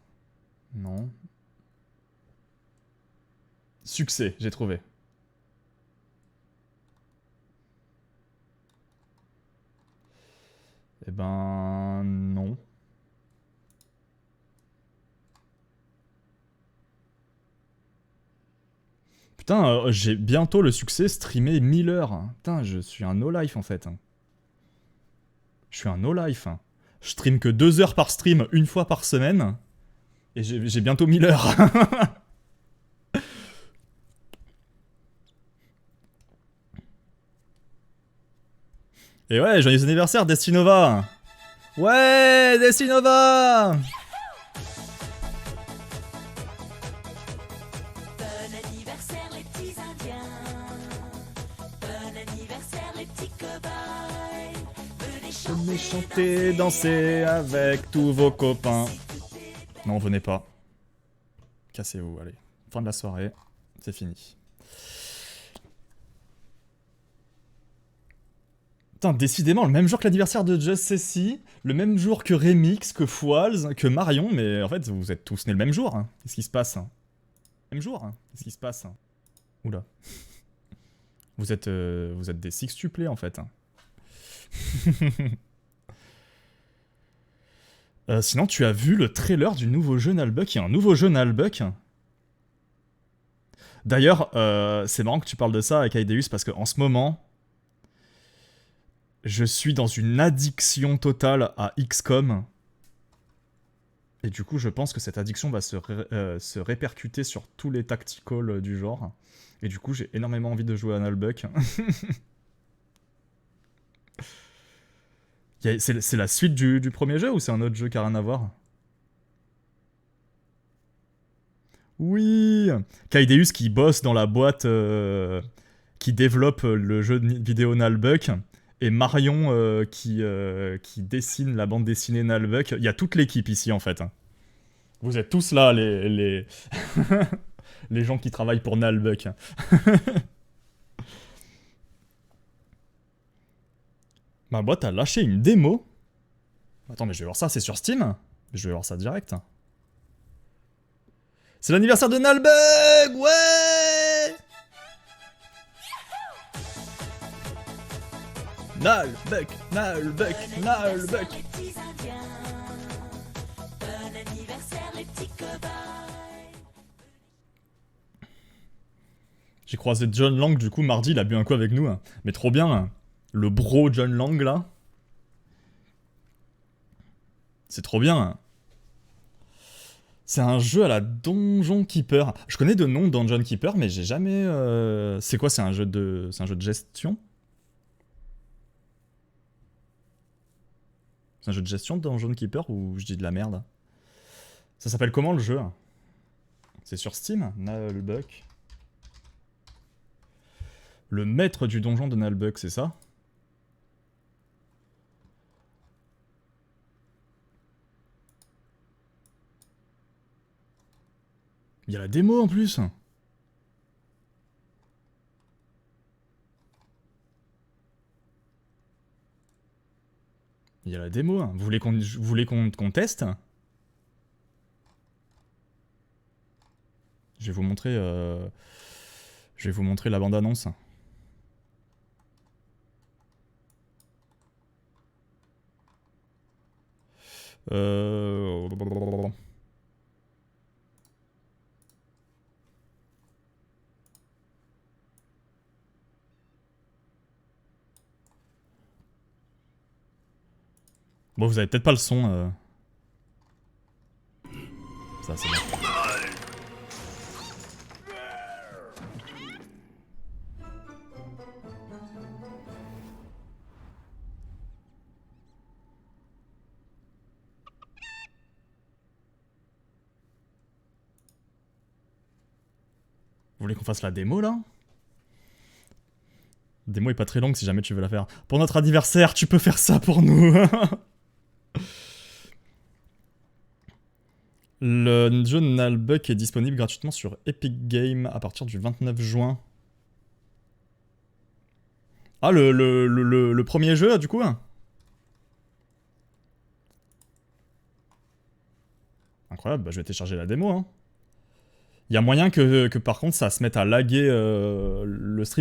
Non. Succès, j'ai trouvé. Eh ben... non. Putain, j'ai bientôt le succès streamé 1000 heures. Putain, je suis un no-life en fait. Je suis un no-life. Je stream que 2 heures par stream, une fois par semaine. Et j'ai bientôt 1000 heures. Et ouais, joyeux anniversaire Destinova. Ouais, Destinova. Bon anniversaire les petits indiens. Bon anniversaire les petits cow-boys. Venez Venez chanter, danser avec tous vos copains. Non, venez pas. Cassez-vous, allez. Fin de la soirée, c'est fini. Putain, décidément, le même jour que l'anniversaire de Just Ceci, le même jour que Remix, que Foils, que Marion, mais en fait, vous êtes tous nés le même jour. Hein. Qu'est-ce qui se passe? Même jour, hein. Qu'est-ce qui se passe? Oula. Vous êtes des sextuplés en fait. Sinon, tu as vu le trailer du nouveau jeu Nullbuck? Il y a un nouveau jeu Nullbuck. D'ailleurs, c'est marrant que tu parles de ça avec Aideus parce qu'en ce moment, je suis dans une addiction totale à XCOM. Et du coup, je pense que cette addiction va se répercuter sur tous les tacticals du genre. Et du coup, j'ai énormément envie de jouer à Nullbuck. C'est la suite du premier jeu ou c'est un autre jeu qui a rien à voir? Oui, Kaideus qui bosse dans la boîte qui développe le jeu vidéo Nullbuck. Et Marion qui dessine la bande dessinée Nullbuck. Il y a toute l'équipe ici en fait. Vous êtes tous là, les les gens qui travaillent pour Nullbuck. Ma boîte a lâché une démo. Attends, mais je vais voir ça, c'est sur Steam? Je vais voir ça direct. C'est l'anniversaire de Nullbuck! Ouais! Nullbuck, Nullbuck, Nullbuck. Les petits Indiens. Bon anniversaire les petits cobayes. J'ai croisé John Lang, du coup, mardi, il a bu un coup avec nous. Hein. Mais trop bien, hein. Le bro John Lang, là. C'est trop bien. Hein. C'est un jeu à la Donjon Keeper. Je connais de nom Dungeon Keeper, mais j'ai jamais... C'est quoi, c'est un jeu de gestion? C'est un jeu de gestion de Dungeon Keeper ou je dis de la merde? Ça s'appelle comment le jeu? C'est sur Steam? Nullbuck. Le maître du donjon de Nullbuck, c'est ça? Il y a la démo en plus. Il y a la démo. Vous voulez qu'on teste? Je vais vous montrer. Je vais vous montrer la bande-annonce. Bon, vous avez peut-être pas le son. Ça, c'est bon. Vous voulez qu'on fasse la démo, là? La démo est pas très longue si jamais tu veux la faire. Pour notre anniversaire, tu peux faire ça pour nous. Le jeu Nullbuck est disponible gratuitement sur Epic Games à partir du 29 juin. Ah, le premier jeu, du coup? Incroyable, bah, je vais télécharger la démo. Hein. Il y a moyen que par contre ça se mette à laguer le stream.